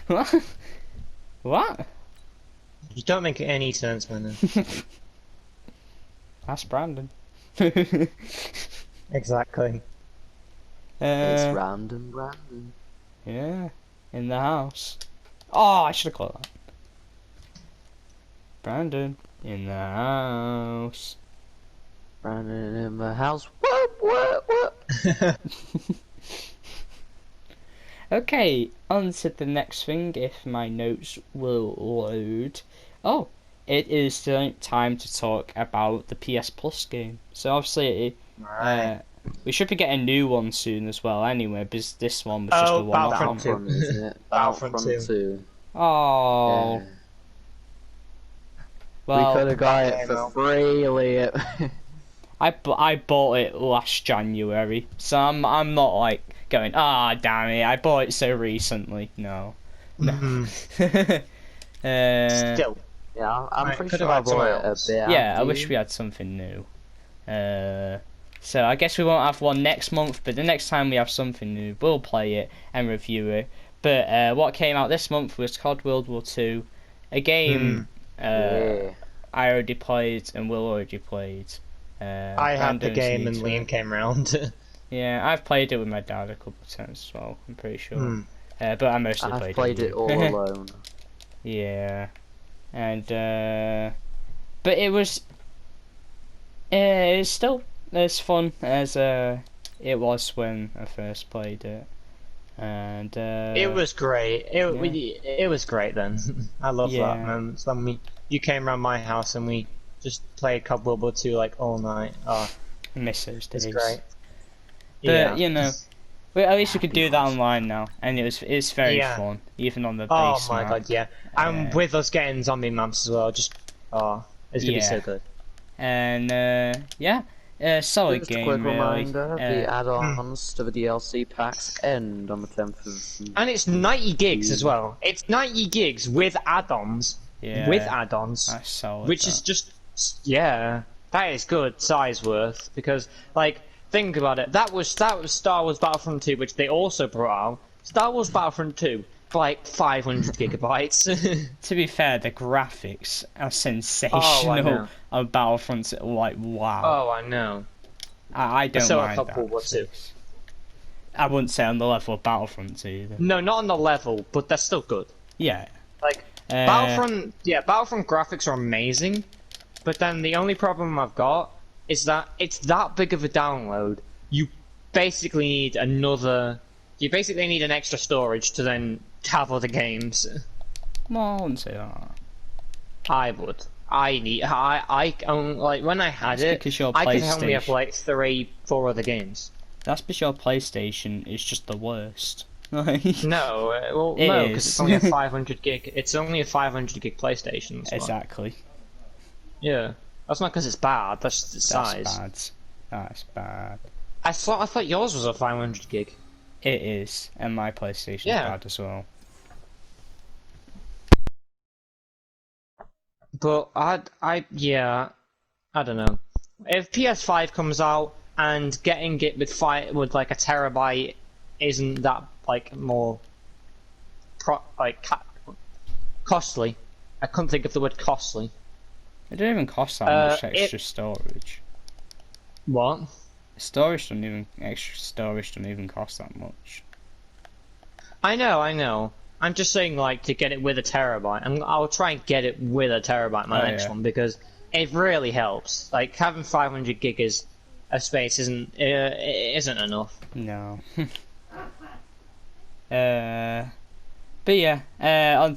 A: What? What?
B: You don't make any sense, man.
A: That's Brandon.
B: Exactly.
C: It's random, Brandon.
A: Yeah, in the house. Oh, I should have called that. Brandon in the house.
C: Brandon in the house. What?
A: Okay, on to the next thing, if my notes will load. Oh, it is time to talk about the PS Plus game. So obviously,
B: Right.
A: We should be getting a new one soon as well. Anyway, because this one was just a
B: Oh,
A: one-off one.
B: Battlefront 2.
C: Battlefront, isn't it?
B: Battlefront
C: Battlefront
B: 2.
C: 2.
A: Oh,
C: Yeah. We
A: well,
C: could have got
B: that
C: it
B: came
C: for
B: out.
C: free, Elliot.
A: I bought it last January, so I'm not like going, damn it, I bought it so recently. No, no.
B: Still.
C: Yeah, I'm
B: Right,
C: pretty
B: could
C: sure
B: have
C: I
B: had
C: bought
B: someone
C: it a
B: else.
C: bit
A: Yeah,
C: after
A: I wish
C: you.
A: we had something new. So I guess we won't have one next month, but the next time we have something new, we'll play it and review it. But what came out this month was COD World War 2, a game
C: Yeah.
A: I already played and Will already played.
B: I had the
A: Brandon's
B: game
A: new
B: and
A: to
B: Liam
A: it.
B: came round.
A: Yeah, I've played it with my dad a couple of times as well, I'm pretty sure. But I mostly
C: I've
A: played
C: played
A: with
C: it
A: you.
C: all alone.
A: Yeah. And, but it was, it's still as fun as it was when I first played it. And,
B: It was great. It was great then. I love
A: Yeah.
B: that, man. So you came around my house and we just played COD World War 2 like all night. Oh,
A: I miss those
B: it's
A: days.
B: great.
A: But,
B: Yeah.
A: you know, at least we could do that online now, and it's very
B: Yeah.
A: fun, even on the
B: Oh
A: base
B: my
A: map.
B: god, yeah. And with us getting zombie maps as well, just it's gonna be so
A: Yeah.
B: good.
A: And yeah, solid
C: Just a
A: game
C: quick
A: really.
C: reminder, the add-ons to the DLC packs end on the 10th of...
B: And it's 90 gigs as well. It's 90 gigs with add-ons.
A: Yeah.
B: With add-ons.
A: That's solid.
B: Which is just, yeah, that is good size worth, because like think about it, that was Star Wars Battlefront 2, which they also brought out. Star Wars Battlefront 2 for like 500 gigabytes.
A: To be fair, the graphics are
B: Oh, I
A: sensational
B: know.
A: on Battlefront. Like wow,
B: Oh, I know.
A: I don't
B: So
A: mind
B: I
A: that.
B: World War 2.
A: I wouldn't say on the level of Battlefront 2 either.
B: No, not on the level, but they're still good.
A: Yeah.
B: Like Battlefront graphics are amazing, but then the only problem I've got is that it's that big of a download. You basically need You basically need an extra storage to then have other games.
A: Well, I wouldn't say that.
B: I would. I own, like when I had
A: That's
B: it,
A: because your
B: I could only have
A: PlayStation-
B: like 3-4 other games.
A: That's because your PlayStation is just the worst. Like,
B: No, well,
A: It
B: no, because
A: is.
B: it's only a 500 gig. It's only a 500 gig PlayStation. That's why.
A: exactly.
B: Yeah, that's not because it's bad. That's just its size.
A: That's bad. That's bad.
B: I thought yours was a 500 gig.
A: It is, and my PlayStation's
B: Yeah.
A: bad as well.
B: But yeah, I don't know. If PS5 comes out and getting it with like a terabyte isn't that like more costly. I couldn't think of the word costly.
A: It don't even cost that much
B: it-
A: extra storage.
B: What?
A: Extra storage don't even cost that much.
B: I know. I'm just saying, like, to get it with a terabyte, and I'll try and get it with a terabyte my
A: Oh,
B: next
A: yeah.
B: one because it really helps. Like having 500 gig of space isn't enough.
A: No. But yeah,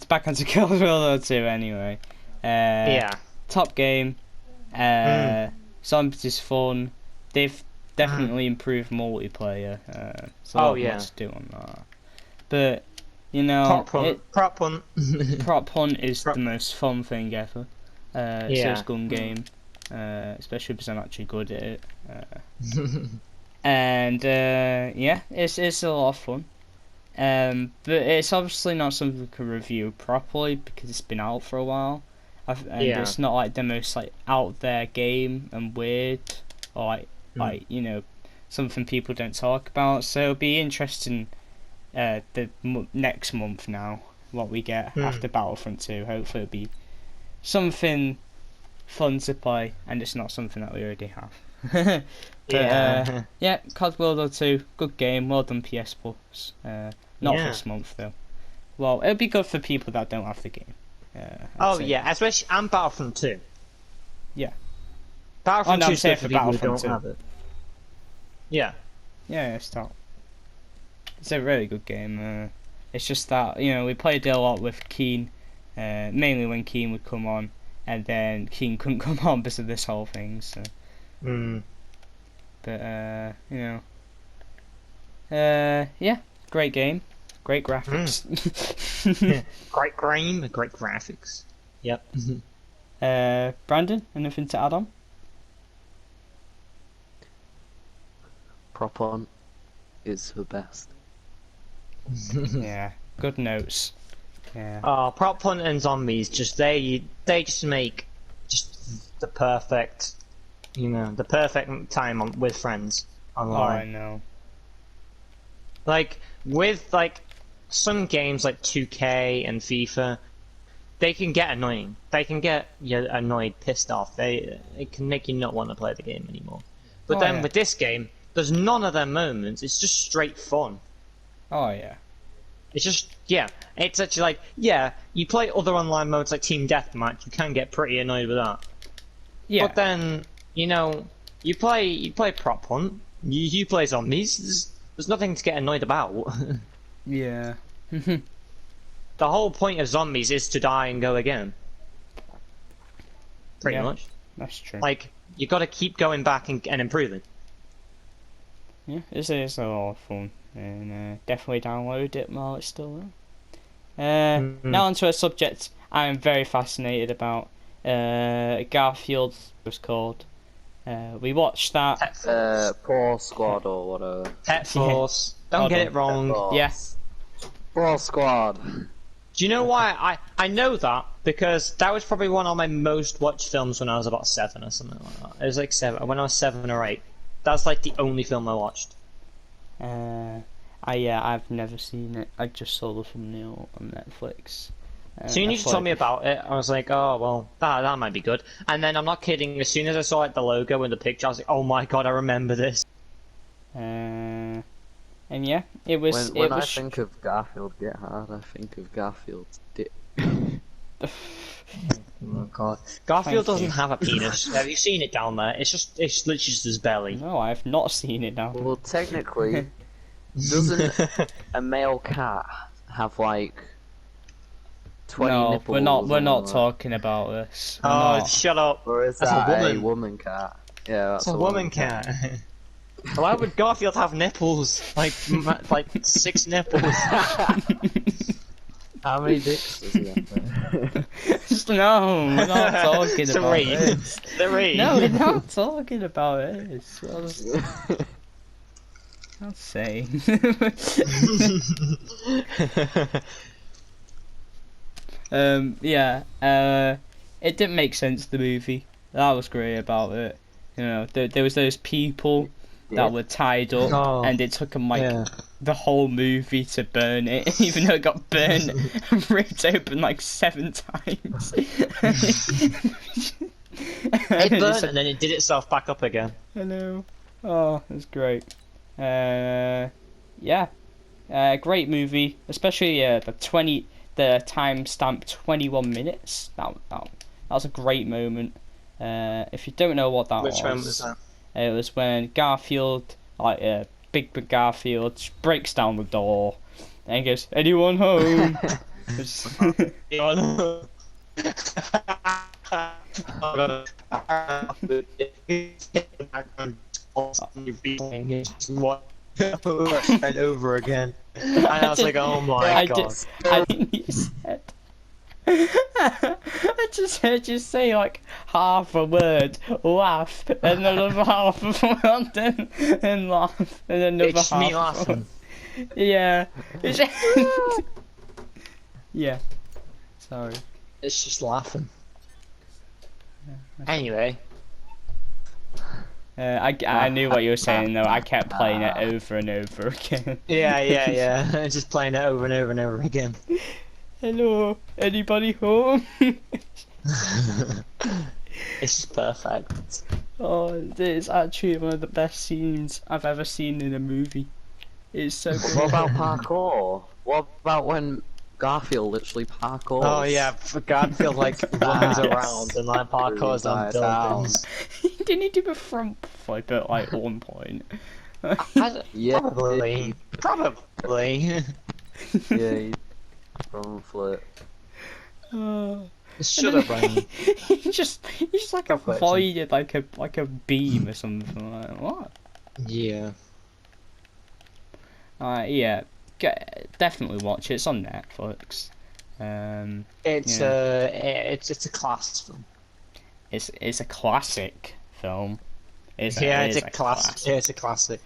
A: back onto Guild Wars 2 anyway.
B: Yeah.
A: Top game. Zombies is fun. They've definitely improved multiplayer. There's a lot
B: yeah.
A: more to do on that. But you know,
B: Prop hunt.
A: Prop hunt is the most fun thing ever. It's
B: Yeah.
A: a gun game, especially because I'm actually good at it. And yeah, it's a lot of fun. But it's obviously not something we can review properly because it's been out for a while. And it's not like the most like out there game and weird, or like you know, something people don't talk about. So it'll be interesting. Next month now, what we get after Battlefront 2. Hopefully it'll be something fun to play, and it's not something that we already have. But, yeah, COD World War 2, good game, well done PS Plus. Not for this month though. Well, it'll be good for people that don't have the game. I'd say.
B: Yeah, especially and Battlefront 2.
A: Yeah.
B: Battlefront
A: no,
B: 2
A: I'm
B: is
A: saying
B: good for
A: for
B: people who
A: Battlefront
B: don't
A: 2.
B: have it. Yeah.
A: Yeah, it's top. It's a really good game. It's just that, you know, we played it a lot with Keen, mainly when Keen would come on, and then Keen couldn't come on because of this whole thing. So But you know, yeah, great game, great graphics.
B: Great game, great graphics. Yep.
A: Brandon, anything to add on?
C: Prop on is the best.
A: Yeah, good notes. Yeah.
B: Oh, prop hunt and zombies, they just make just the perfect, the perfect time with friends
A: Oh, I
B: online.
A: know.
B: Like with like some games like 2K and FIFA, they can get annoying. They can get you annoyed, pissed off. It can make you not want to play the game anymore. But
A: Oh,
B: then
A: yeah.
B: with this game, there's none of them moments. It's just straight fun.
A: Oh yeah.
B: It's just, yeah, it's actually like, yeah, you play other online modes like Team Deathmatch, you can get pretty annoyed with that.
A: Yeah.
B: But then, you play Prop Hunt, you play zombies, there's nothing to get annoyed about.
A: Yeah.
B: The whole point of zombies is to die and go again. Pretty
A: Yeah.
B: much.
A: That's true.
B: Like, you gotta keep going back and improving.
A: Yeah, it's a lot of fun, and definitely download it while it's still there. Now onto a subject I am very fascinated about. Garfield it was called. We watched that.
C: Brawl Squad or whatever.
B: Pet Force. Don't
A: Hold
B: get
A: on.
B: it wrong.
A: Yes.
C: Brawl Squad.
B: Do you know why I know that? Because that was probably one of my most watched films when I was about 7 or something like that. It was like 7 when I was 7 or 8. That's like the only film I watched.
A: I've never seen it. I just saw the thumbnail on Netflix.
B: So you need to tell me about it. I was like, oh well, that might be good. And then I'm not kidding. As soon as I saw like the logo and the picture, I was like, oh my god, I remember this.
A: And yeah, it was.
C: When
A: it
C: I
A: was.
C: think of Garfield Get Hard, I think of Garfield's dick.
B: Oh god, Garfield
A: Thank
B: doesn't
A: you.
B: have a penis. Have you seen it down there? It's literally just his belly.
A: No, I've not seen it now.
C: Well, technically, doesn't a male cat have like 20
A: No,
C: nipples?
A: we're not. We're
C: or
A: not
C: something like
A: talking about this. We're
B: Oh,
A: not.
B: shut up!
C: that? Or is
B: That's a
C: that
B: woman.
C: a woman cat? Yeah, that's
B: It's a woman cat. Why would Garfield have nipples? Like 6 nipples.
C: How many dicks does he have?
A: No, we're not talking about
B: 3.
A: this.
B: 3.
A: No, we're not talking about this. I'll say. Yeah. It didn't make sense. The movie. That was great about it. You know, there was those people that were tied up,
B: Oh,
A: and it took them like
B: yeah.
A: the whole movie to burn it, even though it got burned and ripped open like 7 times.
B: It burned and then it did itself back up again.
A: I know. Oh, it was great. Yeah. Great movie, especially the timestamp 21 minutes. That was a great moment. If you don't know what that
B: Which one was that?
A: It was when Garfield, Big Garfield, breaks down the door and he goes, "Anyone home?"
B: And over again. And I was like, oh my god.
A: I think you said. I just heard you say like half a word, laugh, and another half of one, and laugh, and another
B: It's
A: half.
B: me laughing.
A: Yeah. Yeah. Sorry.
B: It's just laughing. Anyway.
A: I knew what you were saying though. I kept playing it over and over again.
B: Yeah. Just playing it over and over and over again.
A: Hello, anybody home?
B: It's just perfect.
A: Oh, it's actually one of the best scenes I've ever seen in a movie. It's so good.
C: What about parkour? What about when Garfield literally parkours?
B: Oh yeah, Garfield like runs around and like parkours on buildings.
A: Didn't he do a front flip at like one point?
C: Yeah.
B: Probably.
C: Yeah, front flip.
B: Should have run.
A: He just like avoided like a beam or something like that. What?
B: Yeah.
A: Yeah, definitely watch it. It's on Netflix.
B: It's
A: Yeah.
B: it's a class film.
A: It's a classic film.
B: Yeah,
A: It
B: it's
A: is
B: a
A: a
B: class.
A: classic.
B: It's a classic.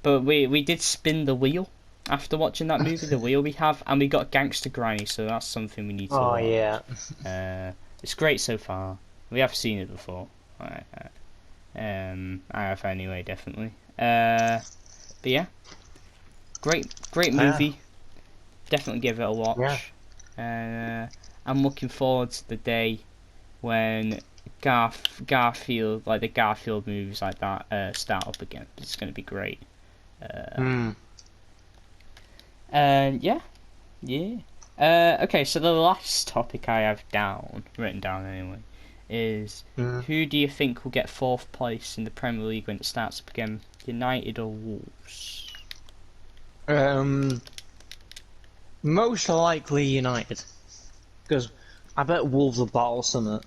A: But we did spin the wheel after watching that movie. The wheel we have, and we got Gangster Granny, so that's something we need to
B: Oh
A: watch.
B: yeah.
A: It's great so far. We have seen it before. I have anyway, definitely. But yeah, great movie. Definitely give it a watch. I'm looking forward to the day when Garfield, like the Garfield movies like that, start up again. It's going to be great. And yeah. Okay, so the last topic I have written down anyway, is who do you think will get fourth place in the Premier League when it starts up again? United or Wolves?
B: Most likely United, because I bet Wolves will bottle some.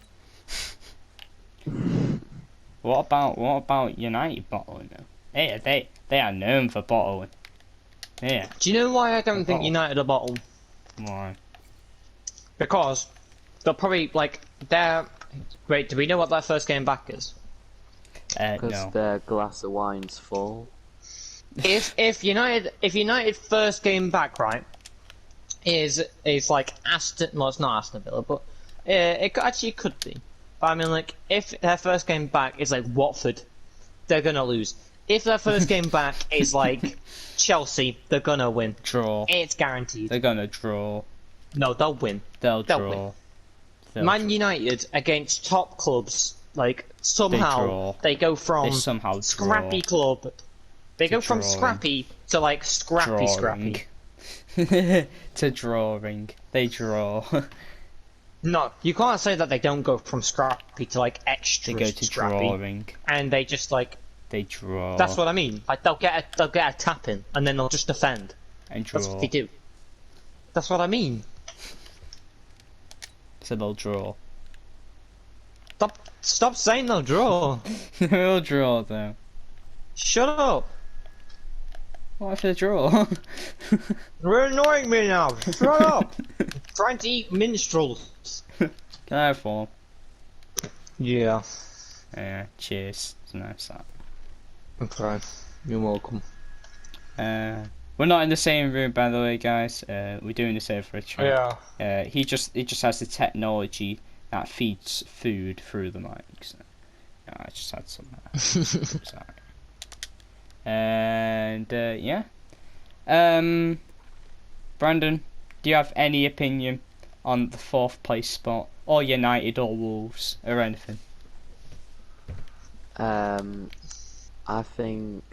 A: What about United bottling though? They are known for bottling. Yeah.
B: Do you know why I don't think
A: bottle.
B: United are bottle?
A: Why?
B: Because they'll probably they're. Wait, do we know what their first game back is?
C: Because
A: No.
C: their glass of wine's full.
B: If United first game back is like Aston, well it's not Aston Villa, but actually could be. But I mean, like, if their first game back is like Watford, they're gonna lose. If their first game back is like Chelsea, they're gonna win.
A: Draw.
B: It's guaranteed.
A: They're gonna draw.
B: No, they'll win.
A: They'll
B: They'll
A: draw.
B: Man United against top clubs, like somehow they go from
A: somehow
B: scrappy club. They go from scrappy to like scrappy.
A: To drawing. They draw.
B: No, you can't say that they don't go from scrappy to like extra
A: They go to
B: scrappy.
A: drawing.
B: And they just like
A: They draw.
B: that's what I mean. Like they'll get a tap in and then they'll just defend.
A: And draw.
B: That's what they do. That's what I mean.
A: So they'll draw.
B: Stop saying they'll draw.
A: They'll draw though.
B: Shut up.
A: What if they draw?
B: You're annoying me now. Shut up. Trying to eat minstrels.
A: Can I have one?
B: Yeah.
A: Yeah, cheers. It's nice that.
B: Okay. You're welcome.
A: We're not in the same room, by the way, guys. We're doing this over a chat.
B: Yeah.
A: He just has the technology that feeds food through the mic. So, I just had some. Sorry. And yeah. Brandon, do you have any opinion on the fourth place spot, or United, or Wolves, or anything?
C: I think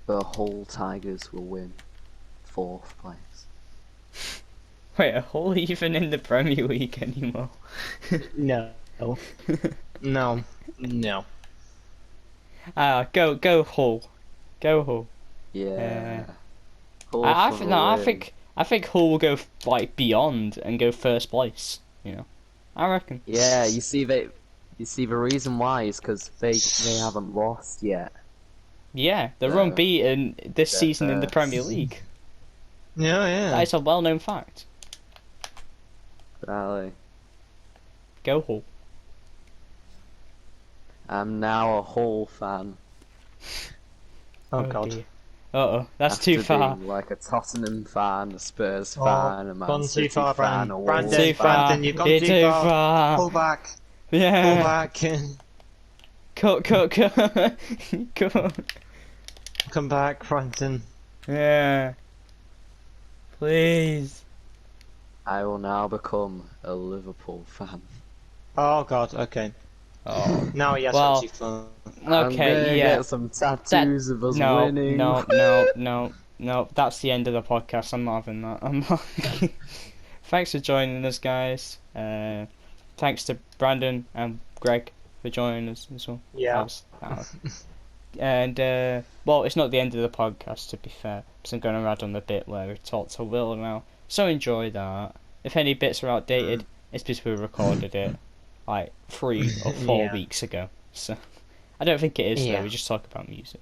C: the Hull Tigers will win fourth place.
A: Wait, are Hull even in the Premier League anymore?
B: No. No.
A: Go Hull. Go Hull.
C: Yeah.
A: I think Hull will go like beyond and go first place. You know, I reckon.
C: Yeah, you see the reason why is because they haven't lost yet.
A: Yeah, they're unbeaten this season in the Premier League.
B: Yeah.
A: That is a well-known fact.
C: Exactly.
A: Go Hull.
C: I'm now a Hull fan.
B: Oh god.
A: Uh-oh, that's
C: After
A: too far.
C: being like a Tottenham fan, a Spurs fan, a Man
B: gone
C: City
B: too far,
C: fan, a Wolves
B: Brandon,
C: fan.
B: Brandon, you've gone too far. Pull back.
A: Yeah.
B: Pull back.
A: Cut.
B: Come back, Brandon.
A: Yeah. Please.
C: I will now become a Liverpool fan.
B: Oh god, okay.
A: Oh.
B: Now yes,
A: Well,
B: too far.
C: I'm gonna
A: Okay, yeah.
C: get some tattoos of us winning.
A: No. That's the end of the podcast. I'm not having that. I'm not. Thanks for joining us, guys. Thanks to Brandon and Greg for joining us as well.
B: Yeah.
A: And well, it's not the end of the podcast, to be fair, because I'm going to add on the bit where we talk to Will now. So enjoy that. If any bits are outdated, it's because we recorded it like 3 or 4 weeks ago. So I don't think it is though.
B: Yeah.
A: We just talk about music.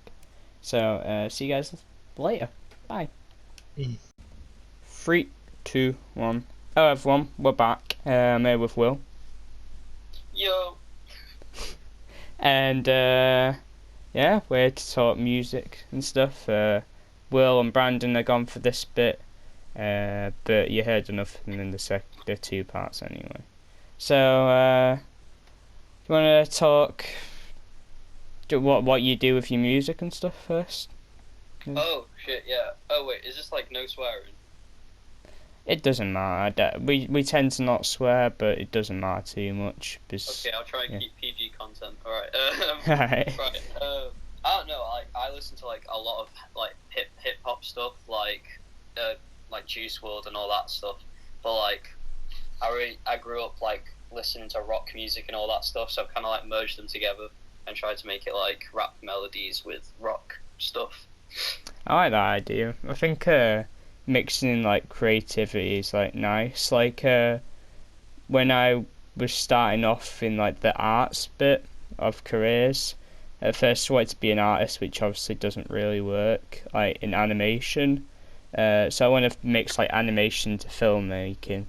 A: So see you guys later. Bye.
B: Mm.
A: 3, 2, 1. Hello everyone, we're back. I'm here with Will.
D: Yo.
A: And yeah, we're here to talk music and stuff. Will and Brandon are gone for this bit, but you heard enough of them in the 2 parts anyway. So you want to talk what you do with your music and stuff first?
D: Oh shit, yeah. Oh wait, is this like no swearing?
A: It doesn't matter. We tend to not swear, but it doesn't matter too much.
D: Okay, I'll try and keep PG content. Alright.
A: Alright.
D: Right. I don't know. I listen to like a lot of like hip hop stuff, like Juice WRLD and all that stuff. But like, I grew up like listening to rock music and all that stuff, so I've kind of like merged them together and tried to make it like rap melodies with rock stuff.
A: I like that idea. I think mixing like creativity is like nice. Like when I was starting off in like the arts bit of careers, at first I wanted to be an artist, which obviously doesn't really work like in animation. So I want to mix like animation to filmmaking,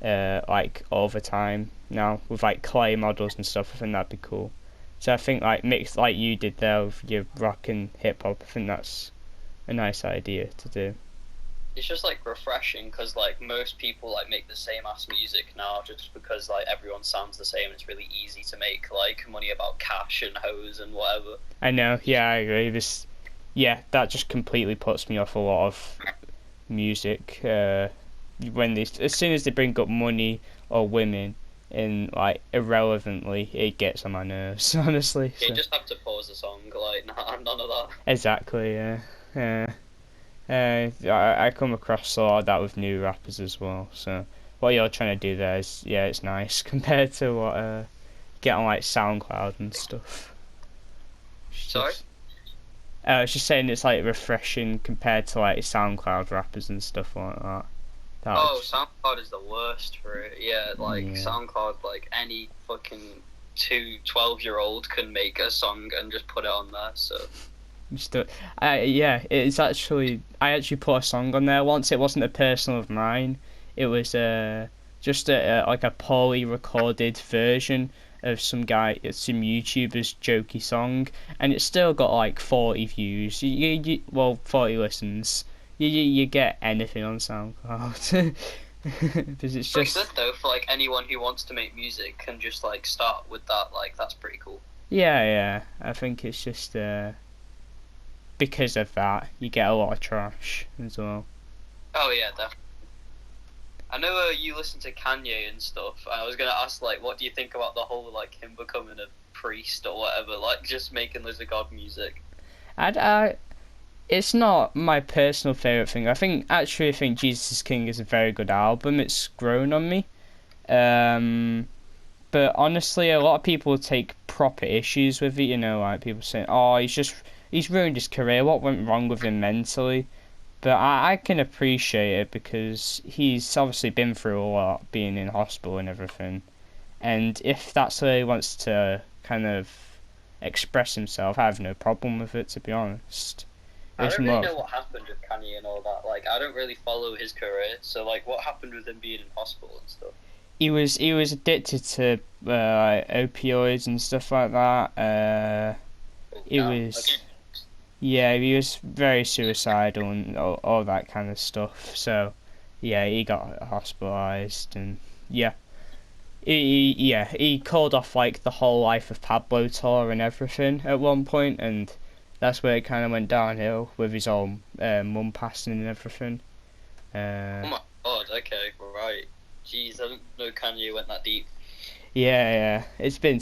A: like all the time now with like clay models and stuff. I think that'd be cool. So I think like mix like you did there with your rock and hip hop. I think that's a nice idea to do.
D: It's just like refreshing because like most people like make the same ass music now just because like everyone sounds the same. It's really easy to make like money about cash and hoes and whatever.
A: I know, yeah, I agree. That just completely puts me off a lot of music. When as soon as they bring up money or women, and like irrelevantly, it gets on my nerves. Honestly,
D: You
A: so.
D: just have to pause the song. Like none of that.
A: Exactly, yeah. I come across a lot of that with new rappers as well. So what you're trying to do there is, yeah, it's nice compared to what you get on like SoundCloud and stuff.
D: Sorry?
A: I was just saying it's like refreshing compared to like SoundCloud rappers and stuff like that.
D: SoundCloud is the worst for it. Yeah, like SoundCloud, like any fucking 12-year-old can make a song and just put it on there. So.
A: It's actually I actually put a song on there once. It wasn't a personal of mine. It was just like a poorly recorded version of some YouTuber's jokey song, and it still got like 40 views. 40 listens. You get anything on SoundCloud. Because it's
D: Pretty
A: just
D: good though for like anyone who wants to make music can just like start with that. Like that's pretty cool.
A: yeah. I think it's just because of that, you get a lot of trash as well.
D: Oh yeah, definitely. I know you listen to Kanye and stuff. I was gonna ask, like, what do you think about the whole like him becoming a priest or whatever, like just making loads of God music?
A: It's not my personal favorite thing. I think Jesus is King is a very good album. It's grown on me. But honestly, a lot of people take proper issues with it. You know, like people saying, "Oh, he's ruined his career. What went wrong with him mentally?" But I can appreciate it because he's obviously been through a lot, being in hospital and everything. And if that's how he wants to kind of express himself, I have no problem with it, to be honest.
D: I don't really know what happened with Kanye and all that. Like, I don't really follow his career, so like, what happened with him being in hospital and stuff?
A: He was addicted to opioids and stuff like that. He was very suicidal and all that kind of stuff. So, yeah, he got hospitalised and he called off like the whole Life of Pablo tour and everything at one point, and that's where it kind of went downhill with his own mum passing and everything.
D: Oh my god! Okay, right. Jeez, I didn't know Kanye went that deep.
A: Yeah. It's been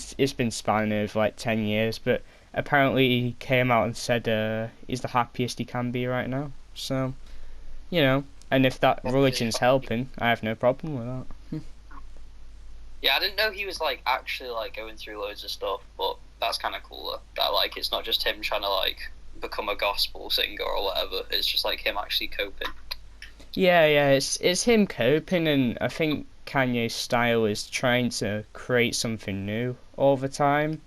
A: spanning over like 10 years, but apparently he came out and said he's the happiest he can be right now. So, you know, and if that religion's helping, I have no problem with that.
D: Yeah, I didn't know he was like actually like going through loads of stuff, but that's kind of cooler. That like it's not just him trying to like become a gospel singer or whatever. It's just like him actually coping.
A: Yeah, it's him coping, and I think Kanye's style is trying to create something new all the time.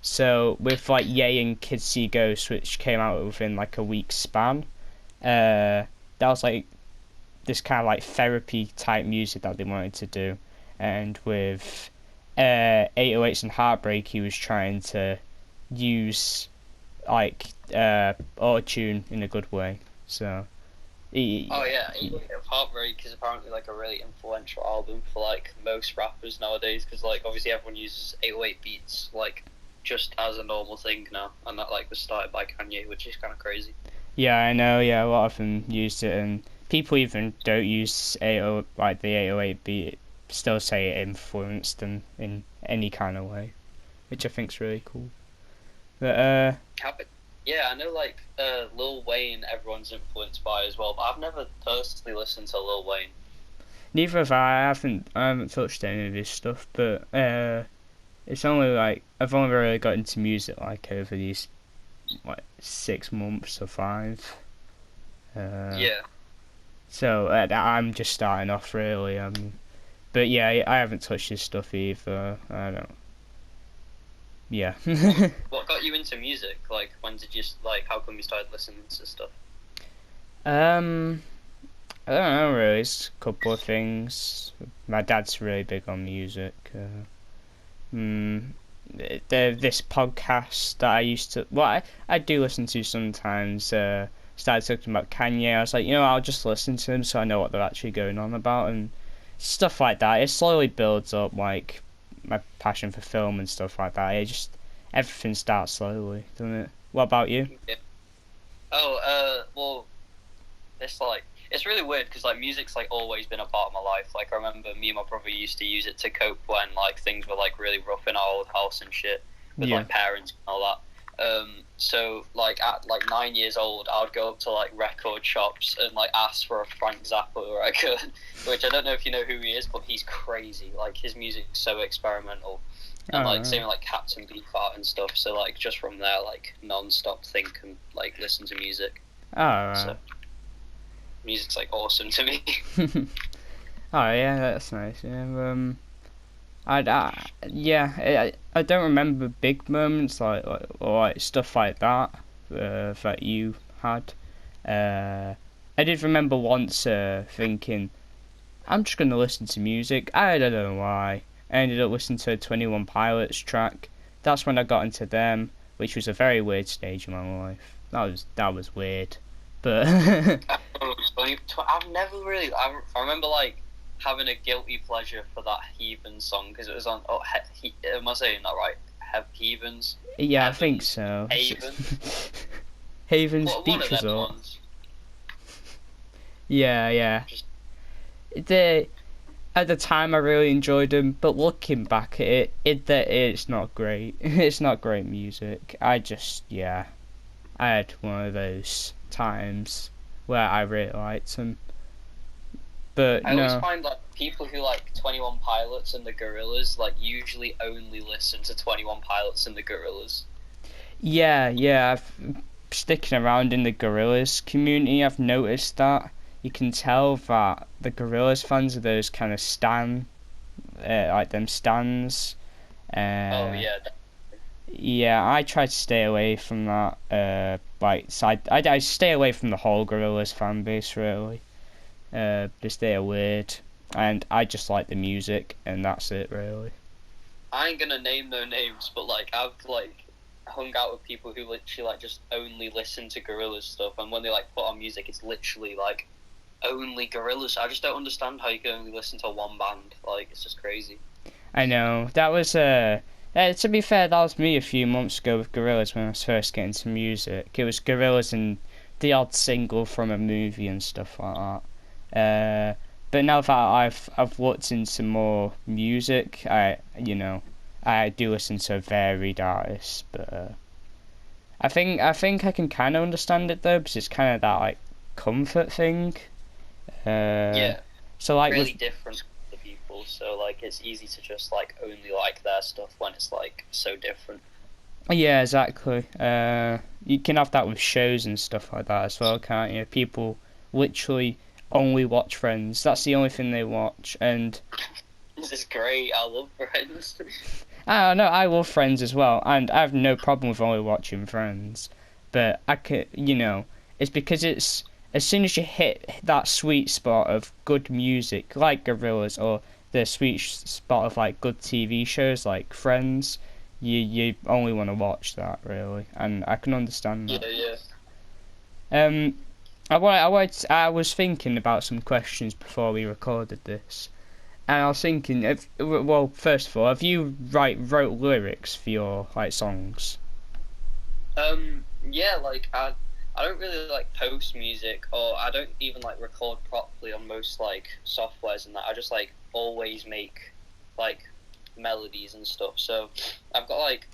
A: So with like Yay and Kids See Ghosts, which came out within like a week span, that was like this kind of like therapy type music that they wanted to do. And with 808s and Heartbreak, he was trying to use like auto-tune in a good way. So
D: Oh yeah, Heartbreak is apparently like a really influential album for like most rappers nowadays, because like obviously everyone uses 808 beats like just as a normal thing now, and that like was started by Kanye, which is kind of crazy.
A: yeah, I know. Yeah, a lot of them used it, and people even don't use 80 like the 808 beat, still say it influenced them in any kind of way, which I think's really cool. But
D: Yeah, I know like Lil Wayne everyone's influenced by as well, but I've never personally listened to Lil Wayne.
A: neither have I. I haven't touched any of his stuff, but it's only like I've only really got into music like over these like 6 months or 5.
D: Yeah.
A: So I'm just starting off really. But yeah, I haven't touched his stuff either. I don't. Yeah.
D: What got you into music? Like, when did you like? How come you started listening to stuff?
A: Um, I don't know really. It's a couple of things. My dad's really big on music. This podcast that I used to, well, I do listen to sometimes. Started talking about Kanye. I was like, I'll just listen to them so I know what they're actually going on about and stuff like that. It slowly builds up like my passion for film and stuff like that. Everything starts slowly, doesn't it? What about you?
D: Yeah. Well, it's really weird because like music's like always been a part of my life. Like I remember me and my brother used to use it to cope when like things were like really rough in our old house and shit with like parents and all that. So like at like 9 years old, I would go up to like record shops and like ask for a Frank Zappa record, which I don't know if you know who he is, but he's crazy. Like his music's so experimental, and like same with like Captain Beefheart and stuff. So like just from there, like non-stop think and like listen to music. So music's like awesome to me.
A: Oh yeah, that's nice. Yeah. I don't remember big moments or like stuff like that that you had. I did remember once thinking, I'm just gonna listen to music. I don't know why. I ended up listening to a 21 Pilots track. That's when I got into them, which was a very weird stage in my life. That was weird, but
D: I've never really. I remember like having a guilty pleasure for that Heathen song because it was on. Am I saying that right? Heathens.
A: Yeah, I think so.
D: Haven.
A: Haven's
D: One
A: Beach
D: of them
A: Resort.
D: ones.
A: Yeah.
D: Just-
A: At the time, I really enjoyed them, but looking back at it's not great. It's not great music. I had one of those times where I really liked them. But
D: I
A: no.
D: always find like people who like 21 Pilots and the Gorillaz like usually only listen to 21 Pilots and the Gorillaz.
A: Yeah. Sticking around in the Gorillaz community, I've noticed that you can tell that the Gorillaz fans are those kind of like them stans.
D: Oh yeah.
A: Yeah, I try to stay away from that. I stay away from the whole Gorillaz fan base really. Because they are weird, and I just like the music, and that's it really.
D: I ain't gonna name no names, but like I've like hung out with people who literally like just only listen to Gorillaz stuff, and when they like put on music, it's literally like only Gorillaz. I just don't understand how you can only listen to one band. Like it's just crazy.
A: I know that was to be fair, that was me a few months ago with Gorillaz when I was first getting into music. It was Gorillaz and the odd single from a movie and stuff like that. But now that I've looked into more music, I do listen to varied artists, but I think I can kind of understand it though, because it's kind of that like comfort thing.
D: Yeah.
A: So like
D: really different to people, so like it's easy to just like only like their stuff when it's like so different.
A: Yeah, exactly. You can have that with shows and stuff like that as well, can't you? People literally only watch Friends. That's the only thing they watch, and
D: This is great. I love Friends.
A: I don't know. I love Friends as well, and I have no problem with only watching Friends. But I could, it's because it's as soon as you hit that sweet spot of good music, like Gorillaz, or the sweet spot of like good TV shows like Friends, you only want to watch that really, and I can understand that.
D: Yeah, yeah.
A: I was thinking about some questions before we recorded this. And I was thinking, well, first of all, have you wrote lyrics for your like songs?
D: Yeah, like I don't really like post music, or I don't even like record properly on most like softwares and that. I just like always make like melodies and stuff. So I've got like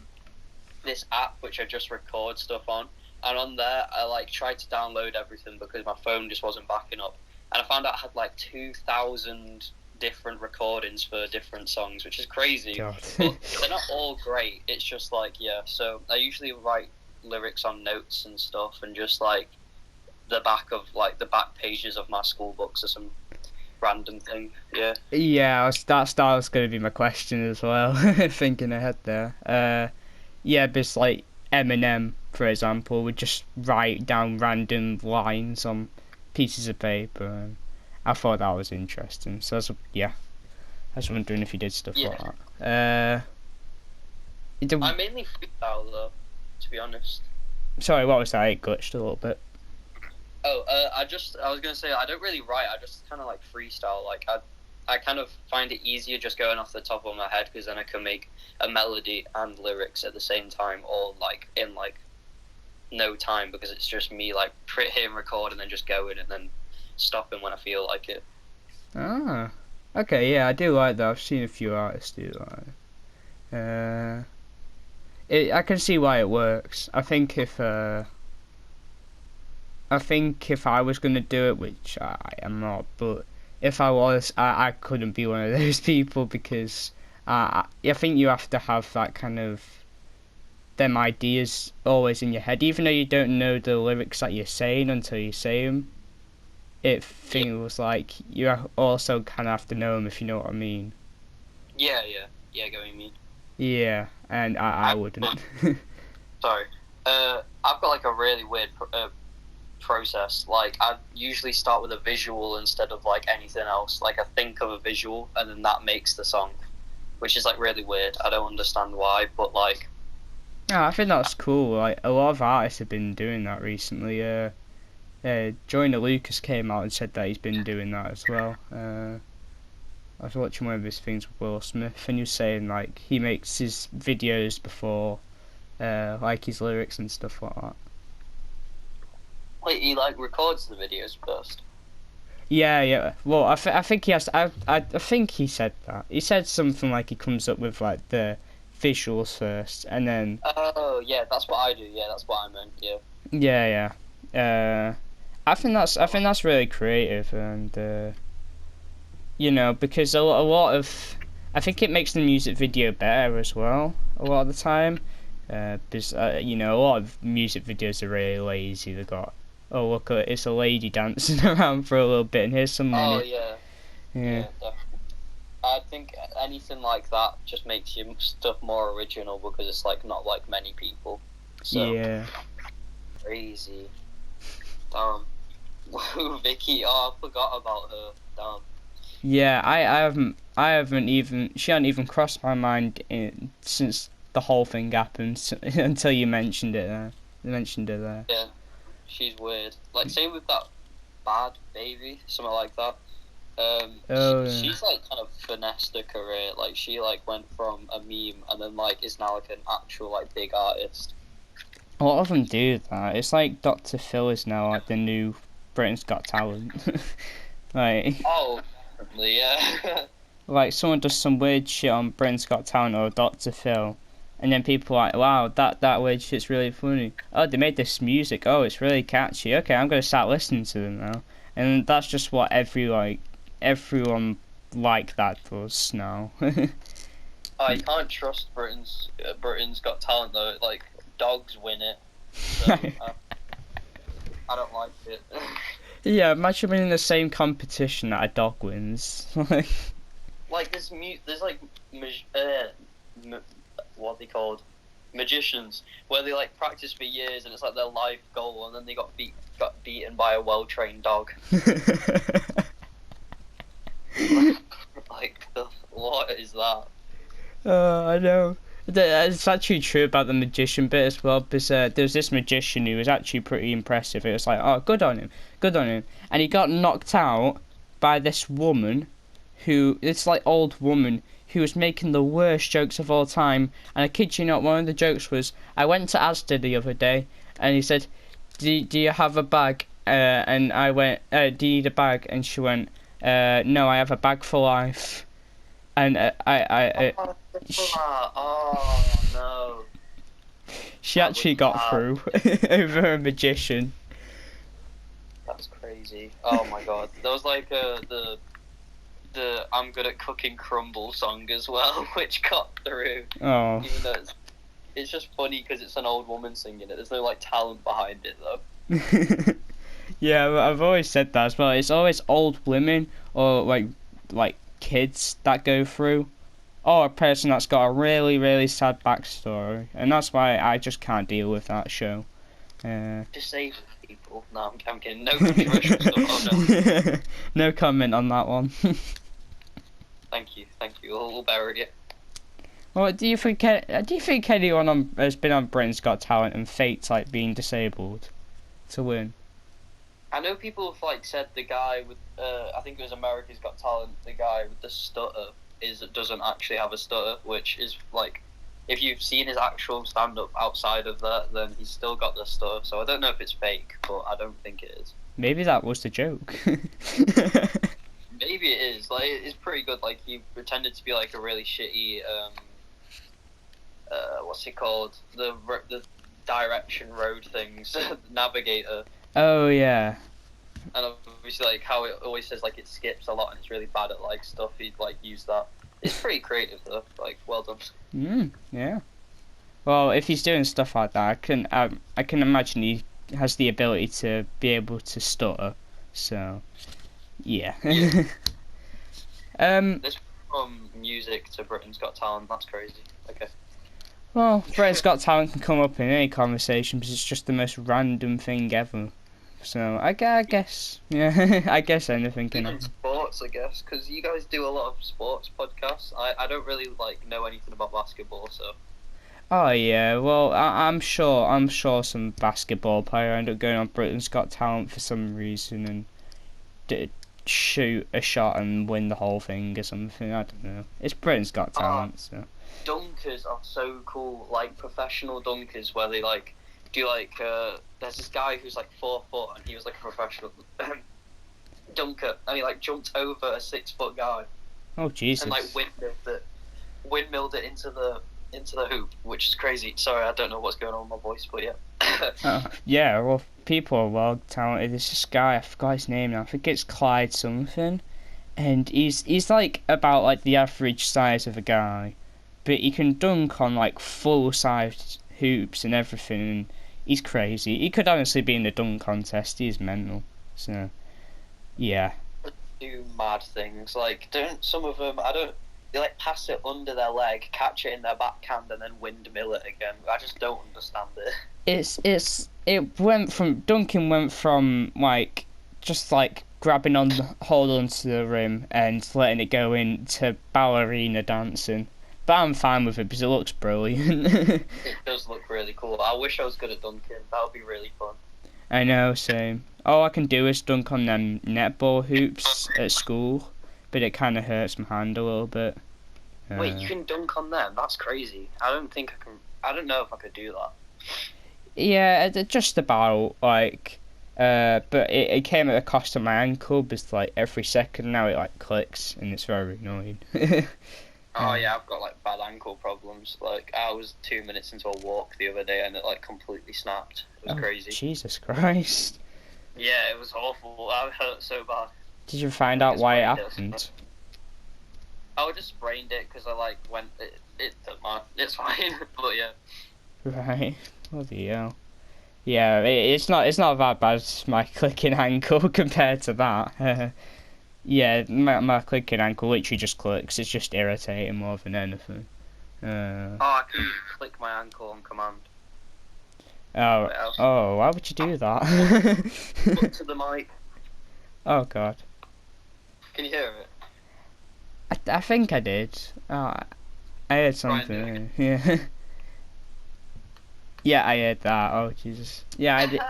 D: this app which I just record stuff on, and on there I like tried to download everything because my phone just wasn't backing up, and I found out I had like 2,000 different recordings for different songs, which is crazy.
A: God.
D: But they're not all great. It's just like, yeah, so I usually write lyrics on notes and stuff, and just like the back back pages of my school books or some random thing. Yeah.
A: Yeah, that was going to be my question as well. Thinking ahead there. Yeah, but like Eminem, for example, would just write down random lines on pieces of paper. And I thought that was interesting. So I was wondering if you did stuff like that.
D: I mainly freestyle though, to be honest.
A: Sorry, what was that? It glitched a little bit.
D: Oh, I was gonna say I don't really write. I just kind of like freestyle. Like I kind of find it easier just going off the top of my head, because then I can make a melody and lyrics at the same time, all like in like no time, because it's just me like hitting record and then just going and then stopping when I feel like it.
A: Ah, okay, yeah, I do like that. I've seen a few artists do that. I can see why it works. I think if I was gonna do it, which I am not, but if I was, I couldn't be one of those people, because I think you have to have that kind of them ideas always in your head, even though you don't know the lyrics that you're saying until you say them. It feels like you also kind of have to know them, if you know what I mean.
D: Yeah, get what you mean.
A: Yeah, and I wouldn't.
D: Sorry. I've got like a really weird process. Like I usually start with a visual instead of like anything else. Like I think of a visual and then that makes the song, which is like really weird. I don't understand why, but like.
A: Yeah, I think that's cool. Like a lot of artists have been doing that recently. Joyner Lucas came out and said that he's been doing that as well. I was watching one of his things with Will Smith, and he was saying like he makes his videos before, like his lyrics and stuff like that.
D: Wait, he like records the videos first?
A: Yeah. Well, I think he has. I think he said that. He said something like he comes up with like the visuals first, and then.
D: Oh yeah, that's what I do. Yeah, that's what I meant. Yeah.
A: Yeah. I think that's really creative, and because a lot of, I think it makes the music video better as well a lot of the time, because a lot of music videos are really lazy. They got, oh look, it's a lady dancing around for a little bit, and here's some money.
D: Oh yeah. Yeah, definitely. I think anything like that just makes your stuff more original, because it's like not like many people. So.
A: Yeah.
D: Crazy. Damn. Vicky, oh, I forgot about her. Damn.
A: Yeah, I haven't even, she hadn't even crossed my mind since the whole thing happened until you mentioned it there. You mentioned it there.
D: Yeah, she's weird. Like same with that Bad Baby, something like that. She's like kind of finessed her career. Like she like went from a meme and then like is now like an actual like big artist.
A: A lot of them do that. It's like Dr. Phil is now like the new Britain's Got Talent. Like.
D: Oh, definitely, yeah.
A: Like someone does some weird shit on Britain's Got Talent or Dr. Phil, and then people are like, wow, that weird shit's really funny. Oh, they made this music. Oh, it's really catchy. Okay, I'm gonna start listening to them now. And that's just what everyone like that does now.
D: I can't trust Britain's Got Talent though. Like dogs win it. So, I don't like it.
A: Yeah, imagine being in the same competition that a dog wins.
D: Like there's like what are they called? Magicians, where they like practice for years and it's like their life goal, and then they got beaten by a well-trained dog. Like, what is that?
A: I know. It's actually true about the magician bit as well, because there's this magician who was actually pretty impressive. It was like, oh, good on him, and he got knocked out by this woman, this like old woman who was making the worst jokes of all time. And I kid you not, one of the jokes was, I went to Asda the other day, and he said, do you have a bag? And I went, do you need a bag? And she went, no, I have a bag for life. And
D: oh no!
A: She actually got through over a magician.
D: That's crazy. Oh my god. There was like the I'm good at cooking crumble song as well, which got through.
A: Oh.
D: Even though it's just funny because it's an old woman singing it. There's no like talent behind it though.
A: Yeah, I've always said that as well. It's always old women or like kids that go through, or a person that's got a really, really sad backstory, and that's why I just can't deal with that show.
D: Disabled people. No, I'm kidding. No controversial stuff. Oh, no.
A: No comment on that one.
D: Thank you. We'll bury it.
A: Well, do you think anyone has been on Britain's Got Talent and faked like being disabled to win?
D: I know people have like said the guy with I think it was America's Got Talent, the guy with the stutter doesn't actually have a stutter, which is like, if you've seen his actual stand up outside of that, then he's still got the stutter. So I don't know if it's fake, but I don't think it is.
A: Maybe that was the joke.
D: Maybe it is. Like, it's pretty good. Like, he pretended to be like a really shitty what's it called? The direction road things, navigator.
A: Oh yeah.
D: And obviously, like how it always says, like it skips a lot and it's really bad at like stuff. He'd like use that. It's pretty creative though. Like, well done.
A: Yeah. Well, if he's doing stuff like that, I can imagine he has the ability to be able to stutter. So, yeah.
D: This from music to Britain's Got Talent. That's crazy. Okay.
A: Well, Britain's Got Talent can come up in any conversation because it's just the most random thing ever. So I guess, yeah, I guess anything can happen.
D: Sports, I guess, because you guys do a lot of sports podcasts. I don't really like know anything about basketball, so.
A: Oh yeah, well I'm sure some basketball player end up going on Britain's Got Talent for some reason and shoot a shot and win the whole thing or something. I don't know. It's Britain's Got Talent, so.
D: Dunkers are so cool, like professional dunkers, where they like do like there's this guy who's like 4 foot and he was like a professional dunker, and he like jumped over a 6 foot guy.
A: Oh Jesus!
D: And like windmilled it into the hoop, which is crazy. Sorry, I don't know what's going on with my voice, but yeah.
A: Yeah, well, people are well talented. There's this guy, I forgot his name now. I think it's Clyde something, and he's like about like the average size of a guy, but he can dunk on like full sized hoops and everything. And he's crazy. He could honestly be in the dunk contest. He's mental. So, yeah.
D: Do mad things. Like, don't some of them? They like pass it under their leg, catch it in their backhand, and then windmill it again. I just don't understand it.
A: Dunking went from like just like grabbing on hold onto the rim and letting it go in to ballerina dancing. But I'm fine with it because it looks brilliant.
D: It does look really cool. I wish I was good at dunking. That would be really fun.
A: I know, same. All I can do is dunk on them netball hoops at school, but it kind of hurts my hand a little bit.
D: Wait, you can dunk on them? That's crazy. I don't think I can. I don't know if I could do that.
A: Yeah, just about, like, but it came at the cost of my ankle because, like, every second now it, like, clicks, and it's very annoying.
D: Oh, yeah, I've got, like, bad ankle problems. Like, I was 2 minutes into a walk the other day, and it, like, completely snapped. It was crazy.
A: Jesus Christ.
D: Yeah, it was awful. I hurt so bad.
A: Did you find out why it happened?
D: I just sprained it because I, like, went... It doesn't matter. It's fine, but yeah.
A: Right. Bloody hell. Yeah, it's not that bad as my clicking ankle compared to that. Yeah, my clicking ankle literally just clicks. It's just irritating more than anything.
D: I can click my ankle on command.
A: Oh,
D: Wait, else?
A: oh, why would you do that?
D: Up to the mic.
A: Oh god.
D: Can you hear it?
A: I think I did. Oh, I heard
D: Try and do
A: something. Yeah. Yeah, I heard that. Oh Jesus. Yeah, I did.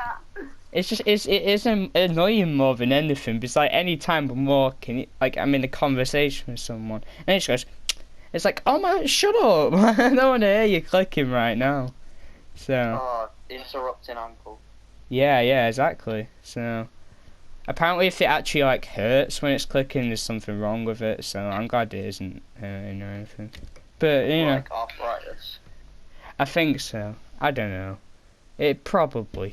A: It's just it is annoying more than anything. Because like any time I'm walking, like I'm in a conversation with someone, and it just goes. It's like, oh my, shut up! I don't want to hear you clicking right now. So.
D: Oh, interrupting ankle.
A: Yeah, exactly. So. Apparently, if it actually like hurts when it's clicking, there's something wrong with it. So I'm glad it isn't hurting or anything. But you know,
D: Like arthritis.
A: I think so. I don't know. It probably.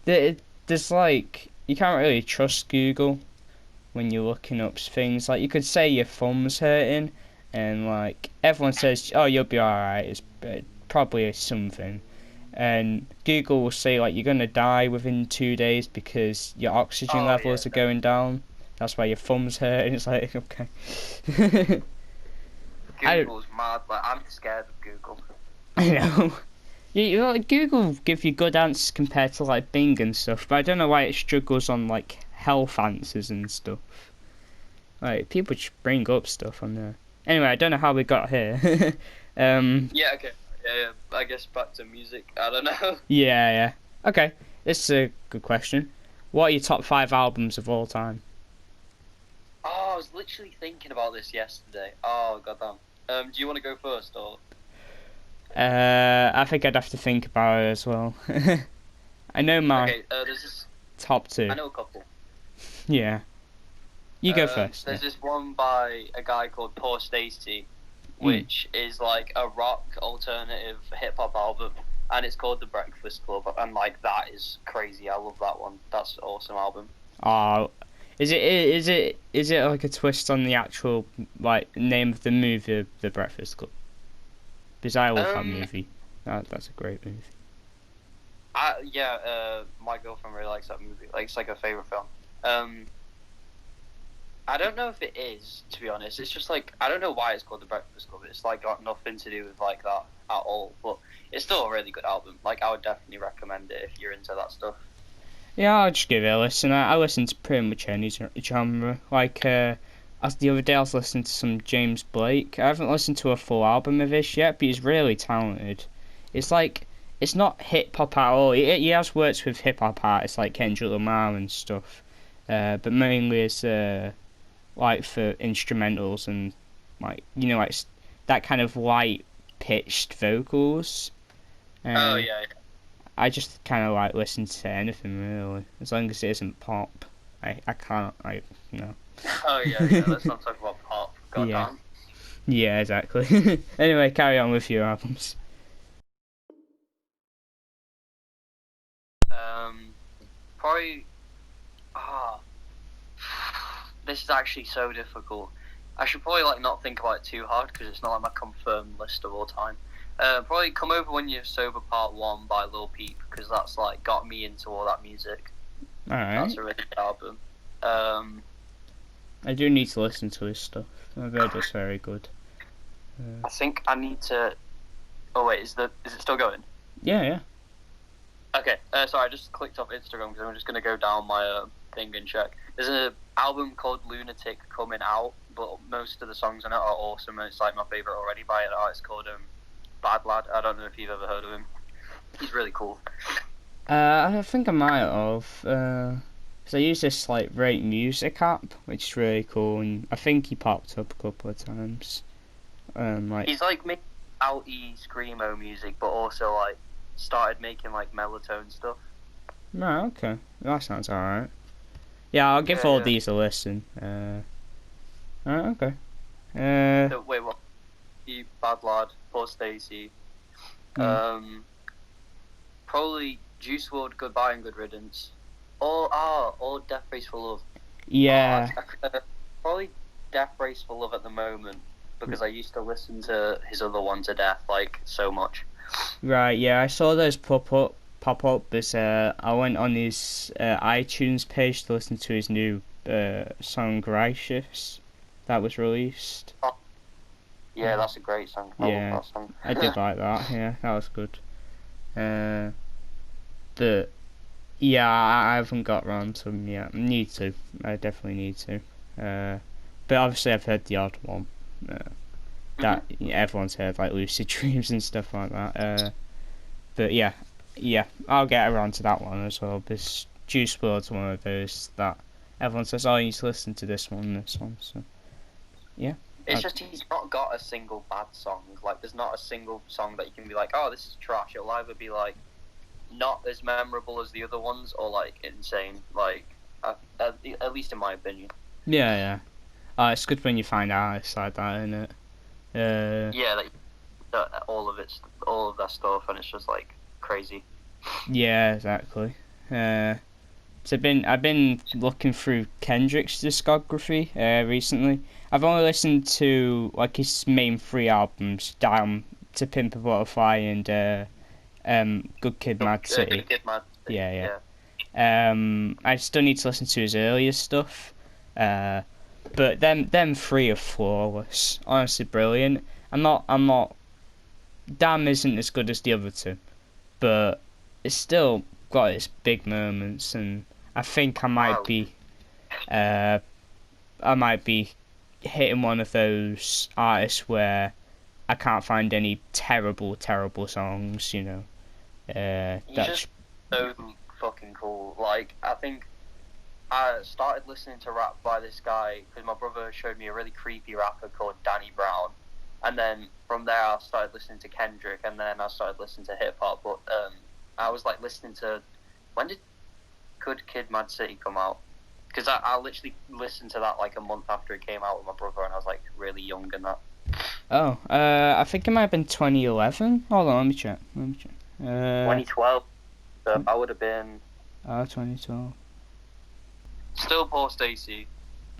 A: There's like you can't really trust Google when you're looking up things. Like you could say your thumb's hurting, and like everyone says, "Oh, you'll be alright." It's probably something. And Google will say like you're gonna die within 2 days because your oxygen levels are going down. That's why your thumb's hurting. It's like okay.
D: Google's mad. Like I'm scared of Google.
A: I know. Like, Google give you good answers compared to like Bing and stuff, but I don't know why it struggles on like health answers and stuff. Like people just bring up stuff on there. Anyway, I don't know how we got here.
D: Yeah. Okay. Yeah. I guess back to music. I don't know.
A: Yeah. Okay, this is a good question. What are your top 5 albums of all time?
D: Oh, I was literally thinking about this yesterday. Oh goddamn. Do you want to go first or?
A: I think I'd have to think about it as well. I know my
D: Okay. There's this.
A: top 2.
D: I know a couple.
A: Yeah. You go first.
D: There's this one by a guy called Poor Stacy, which is like a rock alternative hip hop album, and it's called The Breakfast Club, and like that is crazy. I love that one. That's an awesome album.
A: Oh, is it like a twist on the actual like name of the movie, The Breakfast Club? Because I love that movie. That's a great movie.
D: My girlfriend really likes that movie. Like it's like her favorite film. I don't know if it is, to be honest. It's just like I don't know why it's called The Breakfast Club. It's like got nothing to do with like that at all. But it's still a really good album. Like I would definitely recommend it if you're into that stuff.
A: Yeah, I'll just give it a listen. I listen to pretty much any genre. Like as the other day, I was listening to some James Blake. I haven't listened to a full album of his yet, but he's really talented. It's like it's not hip hop at all. He has worked with hip hop artists like Kendrick Lamar and stuff, but mainly it's like for instrumentals and like like that kind of light pitched vocals.
D: Oh yeah.
A: I just kind of like listen to anything really, as long as it isn't pop. I can't
D: Oh yeah. Let's not talk about pop. Goddamn.
A: Yeah, exactly. Anyway, carry on with your albums.
D: Probably. This is actually so difficult. I should probably like not think about it too hard because it's not like my confirmed list of all time. Probably Come Over When You're Sober Part 1 by Lil Peep because that's like got me into all that music.
A: Alright.
D: That's a really good album.
A: I do need to listen to his stuff. I've heard it's very good.
D: I think I need to. Oh wait, is it still going?
A: Yeah.
D: Okay. Sorry, I just clicked off Instagram because I'm just gonna go down my thing and check. There's an album called Lunatic coming out, but most of the songs on it are awesome, and it's like my favorite already by an artist called Bad Lad. I don't know if you've ever heard of him. He's really cool.
A: I think I might have. Because I use this like Rate Music app, which is really cool, and I think he popped up a couple of times.
D: He's like making outy screamo music, but also like started making like melatonin stuff.
A: Right, okay, that sounds alright. Yeah, I'll give all these a listen. Alright, okay.
D: So, wait, what? Bad Lad, Poor Stacy. Probably Juice WRLD, Goodbye and Good Riddance. Or Death Race for Love.
A: Yeah.
D: Probably Death Race for Love at the moment because I used to listen to his other one to death like so much.
A: Right, yeah, I saw those pop up. But I went on his iTunes page to listen to his new song Righteous that was released.
D: Yeah, that's a great song. I
A: Yeah.
D: love that song.
A: I did like that. Yeah, that was good. But yeah, I haven't got round to them yet. Need to. I definitely need to. But obviously I've heard the odd one. That everyone's heard, like Lucid Dreams and stuff like that. But yeah, I'll get around to that one as well. This Juice WRLD's one of those that everyone says, "Oh, you need to listen to this one, this one." So yeah.
D: It's just he's not got a single bad song. Like, there's not a single song that you can be like, "Oh, this is trash." It'll either be like not as memorable as the other ones, or like insane. Like, at least in my opinion.
A: Yeah. It's good when you find artists like that, isn't it?
D: Yeah, like all of that stuff, and it's just like crazy.
A: Yeah, exactly. So I've been looking through Kendrick's discography recently. I've only listened to like his main 3 albums, Down to Pimp a Butterfly and Good Kid, Mad City.
D: Good Kid, Mad City.
A: Yeah. I still need to listen to his earlier stuff. But them 3 are flawless. Honestly, brilliant. I'm not. Damn isn't as good as the other 2, but it's still got its big moments, and I think I might be hitting one of those artists where I can't find any terrible songs, you know.
D: He's
A: That's
D: just so fucking cool. Like, I think I started listening to rap by this guy because my brother showed me a really creepy rapper called Danny Brown, and then from there I started listening to Kendrick, and then I started listening to hip hop. But I was like listening to, when did Good Kid, Mad City come out? Because I literally listened to that like a month after it came out with my brother, and I was like really young and that.
A: Oh, I think it might have been 2011. Hold on, let me check.
D: 2012. So I would have been
A: 2012.
D: still Paul Stacey.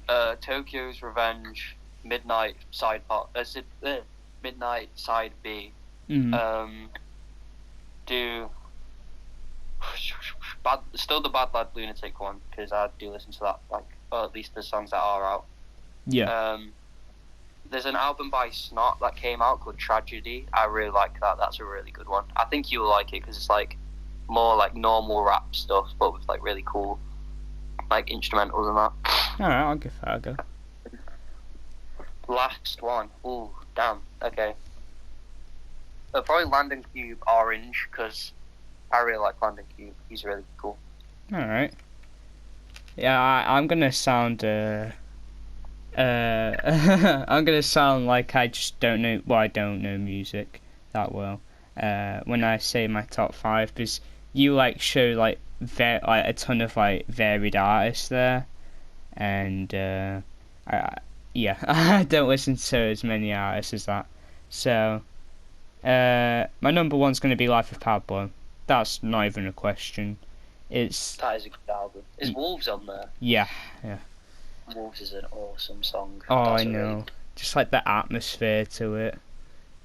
D: Tokyo's Revenge, Midnight Side Part. Midnight Side B. Do still the Bad Lad Lunatic one, because I do listen to that, like, or at least the songs that are out.
A: Yeah.
D: There's an album by Snot that came out called Tragedy. I really like that. That's a really good one. I think you'll like it because it's like more like normal rap stuff, but with like really cool like instrumentals and that.
A: Alright, I'll give that a go.
D: Last one. Ooh, damn. Okay. Probably Landon Cube Orange, because I really like Landon Cube. He's really cool.
A: Alright. Yeah, I'm gonna sound I'm gonna sound like I just don't know. Well, I don't know music that well. When I say my top 5, because you like show like a ton of like varied artists there, and I don't listen to as many artists as that. So my number 1's gonna be Life of Pablo. That's not even a question.
D: That is a good album. Is Wolves on there?
A: Yeah.
D: Wolves is an awesome song.
A: Oh, I know. Really... Just like the atmosphere to it,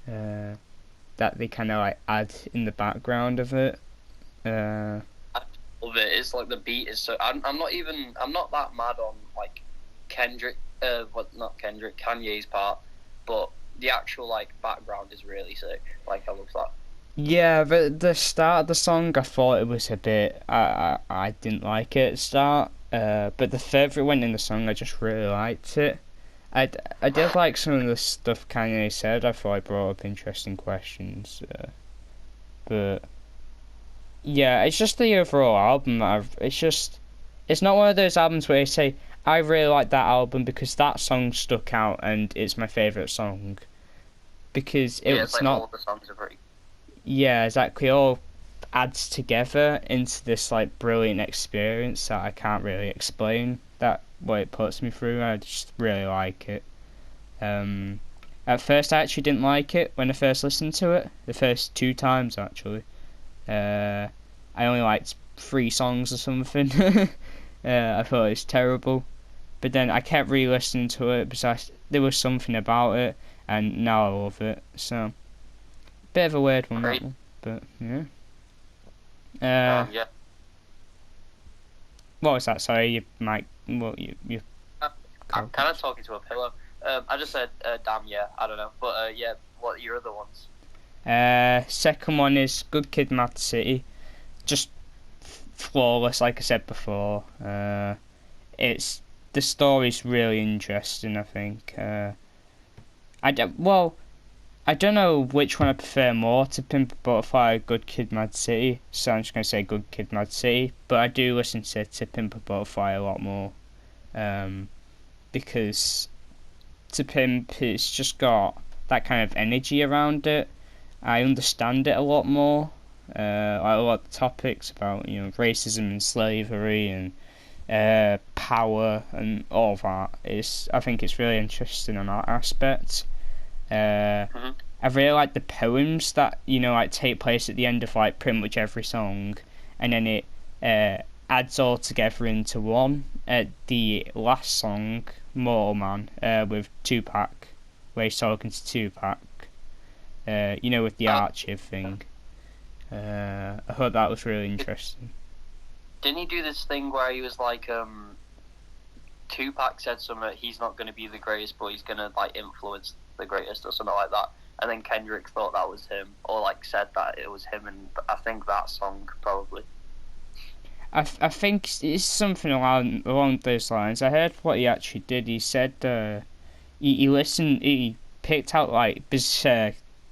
A: that they kind of like add in the background of it.
D: I love it. It's like the beat is so. I'm not that mad on like Kendrick. Kanye's part, but the actual like background is really sick. Like, I love that.
A: Yeah, the start of the song, I thought it was a bit. I didn't like it at the start. But the further it went in the song, I just really liked it. I did like some of the stuff Kanye said. I thought I brought up interesting questions. But yeah, it's just the overall album. It's not one of those albums where you say, I really like that album because that song stuck out and it's my favourite song. Because it's
D: like
A: not.
D: All the songs are pretty.
A: Yeah, exactly. All adds together into this like brilliant experience that I can't really explain. That what it puts me through. I just really like it. At first, I actually didn't like it when I first listened to it. The first 2 times, actually. I only liked 3 songs or something. I thought it was terrible. But then I kept re-listening to it because there was something about it, and now I love it. So, bit of a weird one, that one. But yeah.
D: Yeah.
A: What was that? Sorry, you might. Well, you.
D: I'm kind of talking to a pillow. I just said damn yeah. I don't know, but yeah. What are your other ones?
A: Second one is Good Kid, Mad City. Just flawless, like I said before. It's the story's really interesting. I think. I don't know which one I prefer more, To Pimp a Butterfly or Good Kid, Mad City. So I'm just gonna say Good Kid, Mad City. But I do listen to Pimp a Butterfly a lot more, because To Pimp, it's just got that kind of energy around it. I understand it a lot more. Like a lot of the topics about racism and slavery and power and all that. I think it's really interesting on that aspect. I really like the poems that like take place at the end of like pretty much every song, and then it adds all together into one. The last song, Mortal Man, with Tupac, where he's talking to Tupac, with the Archer thing. I thought that was really interesting.
D: Didn't he do this thing where he was like, Tupac said something, he's not going to be the greatest, but he's going to like influence the greatest or something like that, and then Kendrick thought that was him, or like said that it was him, and I think that song probably.
A: I think it's something along those lines. I heard what he actually did. He said he listened, he picked out like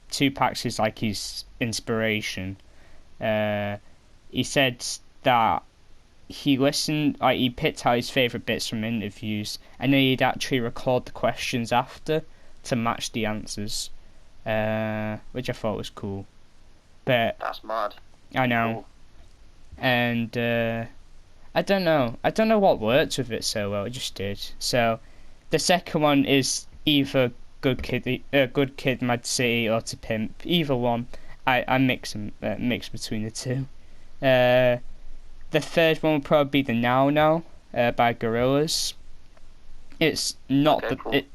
A: Tupac's is like his inspiration. He said that he listened, like he picked out his favourite bits from interviews, and then he'd actually record the questions after to match the answers, which I thought was cool. But
D: that's mad.
A: I know. Cool. And I don't know what worked with it so well. It just did. So the second one is either Good Kid, Mad City, or To Pimp. Either one. I mix between the two. The third one would probably be the Now Now by Gorillaz. It's not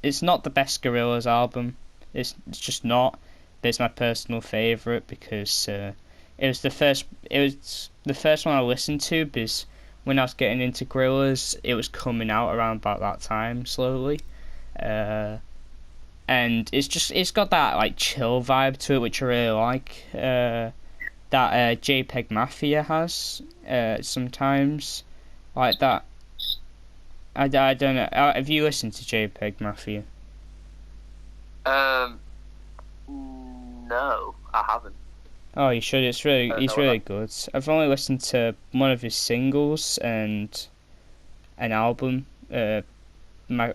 A: it's not the best Gorillaz album. It's just not. But it's my personal favourite because it was the first one I listened to, because when I was getting into Gorillaz, it was coming out around about that time slowly. And it's got that like chill vibe to it, which I really like. That JPEG Mafia has sometimes, like that. I don't know. Have you listened to JPEG Mafia?
D: No, I haven't.
A: Oh, you should. He's really good. I've only listened to one of his singles and an album.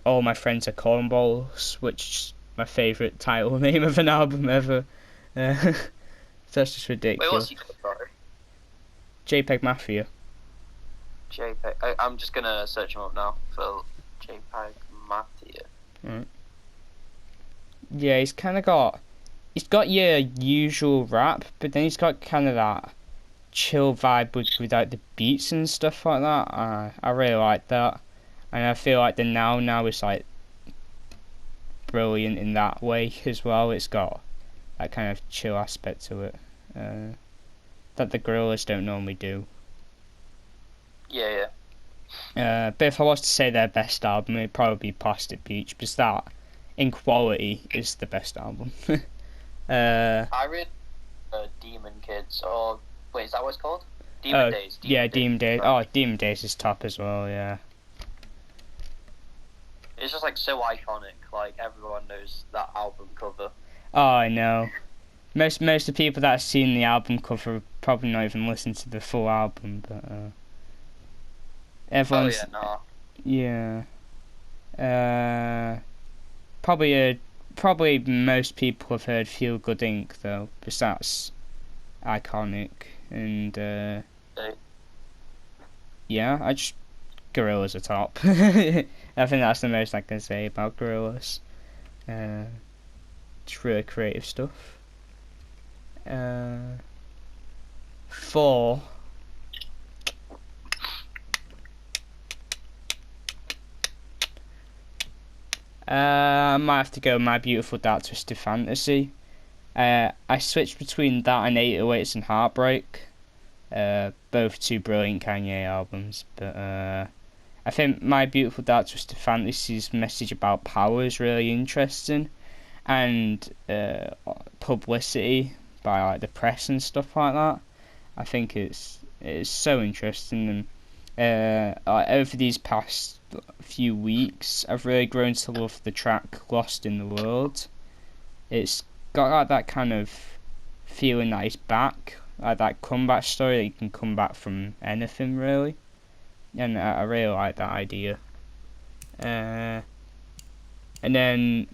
A: All My Friends Are Cornballs, which is my favourite title name of an album ever. That's just ridiculous.
D: Wait, what's he called? Sorry.
A: JPEG Mafia.
D: JPEG. I'm just gonna search him up now for JPEG Mafia.
A: Right. Yeah, he's got your usual rap, but then he's got kind of that chill vibe without the beats and stuff like that. I really like that, and I feel like the Now is like brilliant in that way as well. It's got that kind of chill aspect to it that the Gorillaz don't normally do.
D: Yeah.
A: But if I was to say their best album, it'd probably be Plastic Beach, because that, in quality, is the best album.
D: I read Demon Kids, or wait, is that what it's called? Demon Days.
A: Demon Days. Oh, Demon Days is top as well. Yeah.
D: It's just like so iconic. Like everyone knows that album cover.
A: Oh, I know. Most of the people that have seen the album cover probably not even listened to the full album, but everyone's.
D: Oh yeah, no.
A: Yeah. Probably most people have heard Feel Good Inc. though, because that's iconic, and yeah, Gorillaz are top. I think that's the most I can say about Gorillaz. It's really creative stuff. 4. I might have to go My Beautiful Dark Twisted Fantasy. I switched between that and 808s and Heartbreak. Both two brilliant Kanye albums, but I I think My Beautiful Dark Twisted Fantasy's message about power is really interesting, and publicity by like the press and stuff like that. I think it's so interesting, and over these past few weeks, I've really grown to love the track "Lost in the World." It's got like that kind of feeling that he's back, like that comeback story that you can come back from anything really, and I really like that idea. And then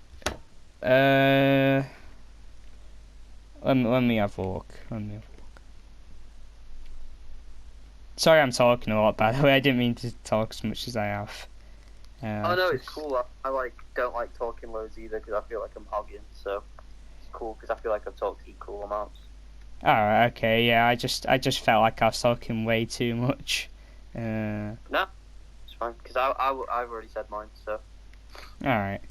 A: let me have a look. Sorry, I'm talking a lot. By the way, I didn't mean to talk as much as I have.
D: Oh no, it's cool. I like don't like talking loads either because I feel like I'm hogging. So it's cool because I feel like I've talked equal amounts.
A: Alright, okay, yeah. I just felt like I was talking way too much.
D: No, it's fine because I've already said mine. So.
A: Alright.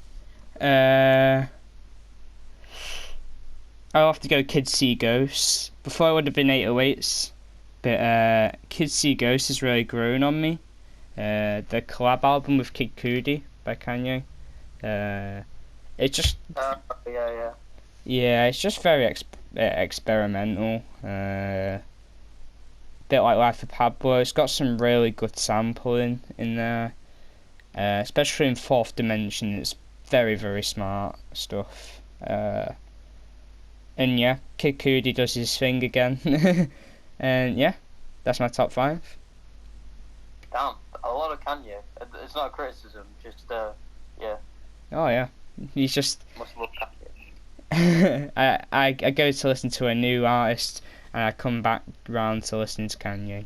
A: I'll have to go Kids See Ghosts. Before I would have been 808s, but Kids See Ghosts has really grown on me. The collab album with Kid Cudi by Kanye. It just yeah, it's just very experimental. Bit like Life of Pablo. It's got some really good sampling in there, especially in Fourth Dimension. It's very, very smart stuff. And yeah, Kid Cudi does his thing again. And yeah, that's my top 5.
D: Damn, a lot of Kanye. It's not a criticism, just yeah.
A: Oh yeah, he's just.
D: Must love Kanye.
A: I go to listen to a new artist and I come back round to listening to Kanye.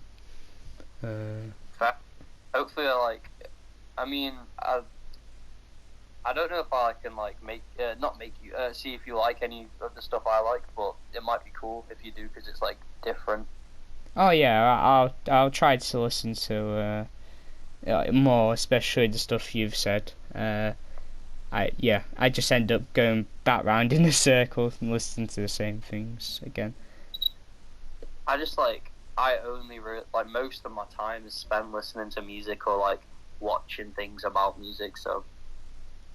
D: Hopefully, I mean, I don't know if I can like not make you see if you like any of the stuff I like, but it might be cool if you do because it's like different.
A: Oh yeah, I'll try to listen to more, especially the stuff you've said. I just end up going back round in a circle and listening to the same things again.
D: I only most of my time is spent listening to music or like watching things about music. So,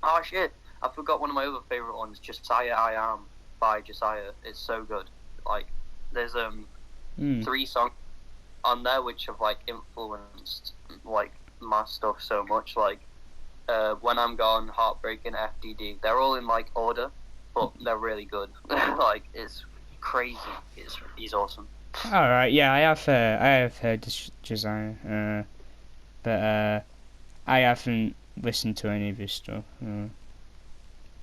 D: oh shit, I forgot one of my other favorite ones, Josiah I Am by Josiah. It's so good. Like, there's 3 songs on there which have like influenced like my stuff so much. Like, When I'm Gone, Heartbreak, and FDD. They're all in like order, but they're really good. Like, it's crazy. He's awesome.
A: All right, yeah, I have heard Josiah, but I haven't listened to any of his stuff.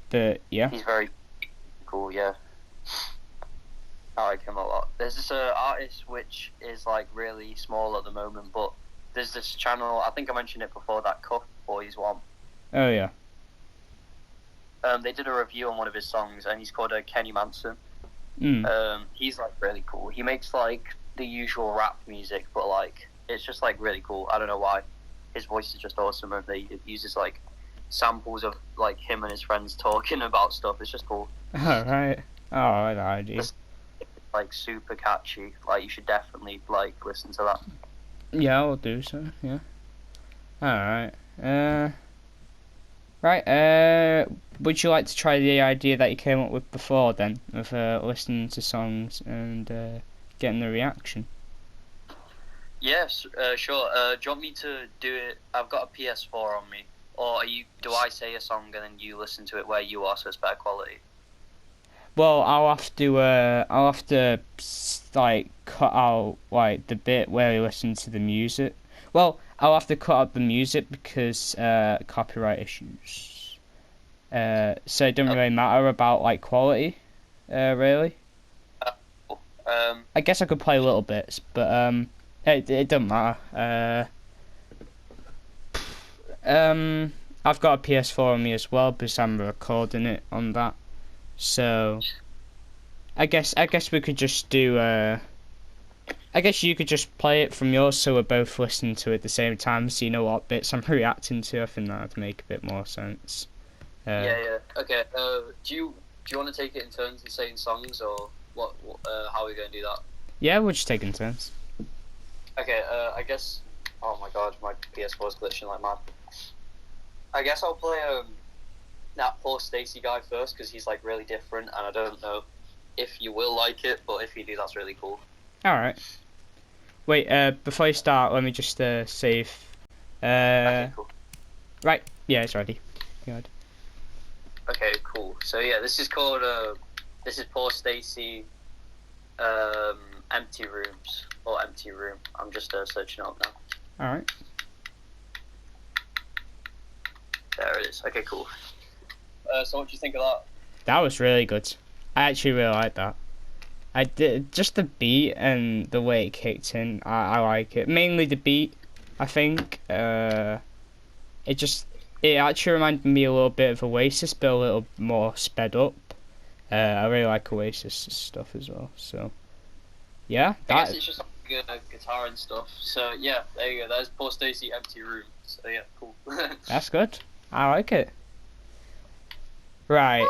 A: But yeah,
D: he's very cool. Yeah, I like him a lot. There's this artist which is like really small at the moment, but there's this channel. I think I mentioned it before. That Cuff Boys one.
A: Oh yeah.
D: They did a review on one of his songs, and he's called Kenny Manson. He's like really cool. He makes like the usual rap music, but like it's just like really cool. I don't know why. His voice is just awesome, and he uses like samples of like him and his friends talking about stuff. It's just cool.
A: All right. Oh, I like idea.
D: It's like super catchy. Like, you should definitely like listen to that.
A: Yeah, I'll do so. Yeah. All right. Right. Would you like to try the idea that you came up with before then, of listening to songs and getting the reaction?
D: Yes, sure. Do you want me to do it? I've got a PS4 on me. Or do I say a song and then you listen to it where you are, so it's better quality?
A: Well, I'll have to like cut out like the bit where you listen to the music. Well, I'll have to cut out the music because copyright issues. So it doesn't really matter about like quality, really. I guess I could play little bits, but it doesn't matter. I've got a PS4 on me as well because I'm recording it on that. So I guess we could just do I guess you could just play it from yours so we're both listening to it at the same time so you know what bits I'm reacting to. I think that would make a bit more sense.
D: Yeah. Okay. Do you want to take it in turns and saying songs, or what how are we going to do that?
A: Yeah, we'll just take it in turns.
D: Okay. I guess Oh my god, my PS4 is glitching like mad. I guess I'll play that poor Stacy guy first because he's like really different, and I don't know if you will like it, but if you do, that's really cool.
A: All right. Wait. Before you start, let me just save.
D: Okay, cool.
A: Right. Yeah, it's ready. Good.
D: Okay, cool. So yeah, this is called this is poor Stacy, empty rooms or empty room. I'm just searching it up now.
A: All right.
D: There it is. Okay, cool. So what do you think of that?
A: That was really good. I actually really like that. I did just the beat and the way it kicked in. I like it. Mainly the beat. I think. It actually reminded me a little bit of Oasis, but a little more sped up. I really like Oasis stuff as well. So, yeah.
D: I guess it's just like guitar and stuff. So yeah, there you go. There's poor Stacy, empty room. So yeah, cool.
A: That's good. I like it. Right.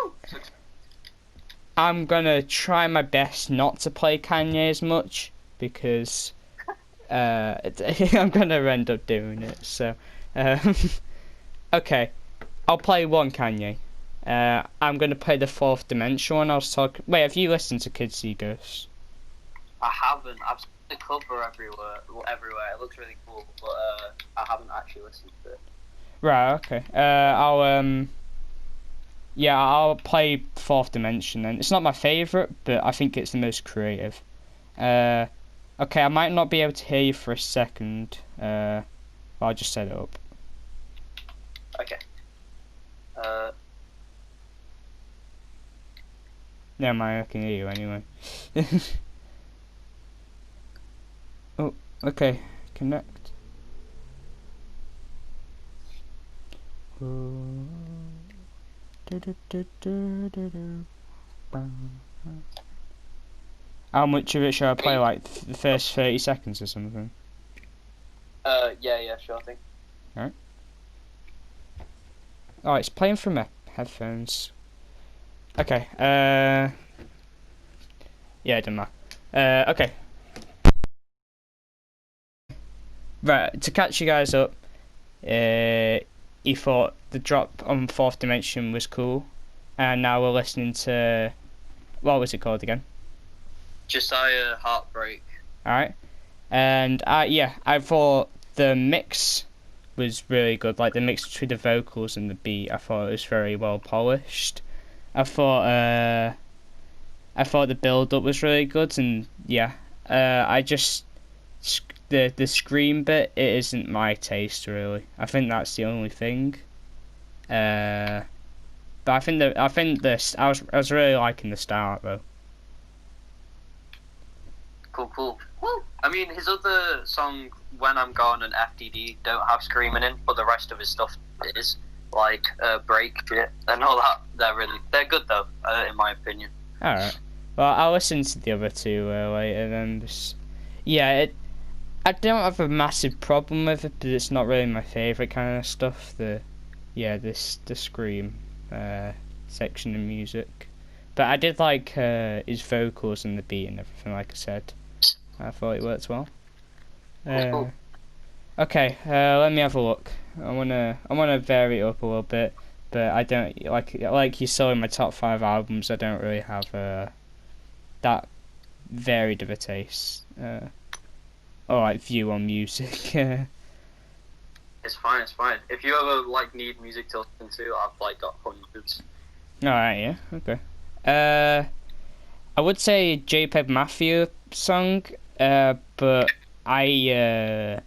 A: I'm gonna try my best not to play Kanye as much because I'm gonna end up doing it. So, okay, I'll play one Kanye. I'm gonna play the Fourth Dimension one. I was talking. Wait, have you listened to Kids See Ghosts?
D: I haven't. I've seen the cover everywhere. It looks really cool, but I haven't actually listened to it.
A: Right. Okay. I'll play Fourth Dimension then. It's not my favourite, but I think it's the most creative. Okay, I might not be able to hear you for a second. But I'll just set it up.
D: Okay.
A: Never mind, I can hear you anyway. Oh, okay. Connect. How much of it should I play? Like the first 30 seconds or something?
D: Yeah, sure thing.
A: Alright. Oh, it's playing from my headphones. Okay, yeah, it doesn't matter. Okay. Right, to catch you guys up, he thought the drop on Fourth Dimension was cool, and now we're listening to, what was it called again?
D: Josiah Heartbreak.
A: Alright, and I thought the mix was really good, like the mix between the vocals and the beat. I thought it was very well polished. I thought the build up was really good, and yeah, I just the scream bit, it isn't my taste really. I think that's the only thing. But I was really liking the start though.
D: Cool. Woo. I mean, his other song, When I'm Gone and FDD, don't have screaming in, but the rest of his stuff is like break shit and all that. They're good though, in my opinion.
A: All right. Well, I'll listen to the other two later. Then I don't have a massive problem with it, but it's not really my favourite kind of stuff. The scream section of music, but I did like his vocals and the beat and everything. Like I said, I thought it worked well.
D: Cool.
A: Okay, let me have a look. I wanna vary it up a little bit, but I don't like you saw in my top 5 albums. I don't really have that varied of a taste. Or like view on music.
D: It's fine. If you ever like need music to listen to, I've like got hundreds.
A: Alright, yeah, okay. I would say JPEG Mafia song, but I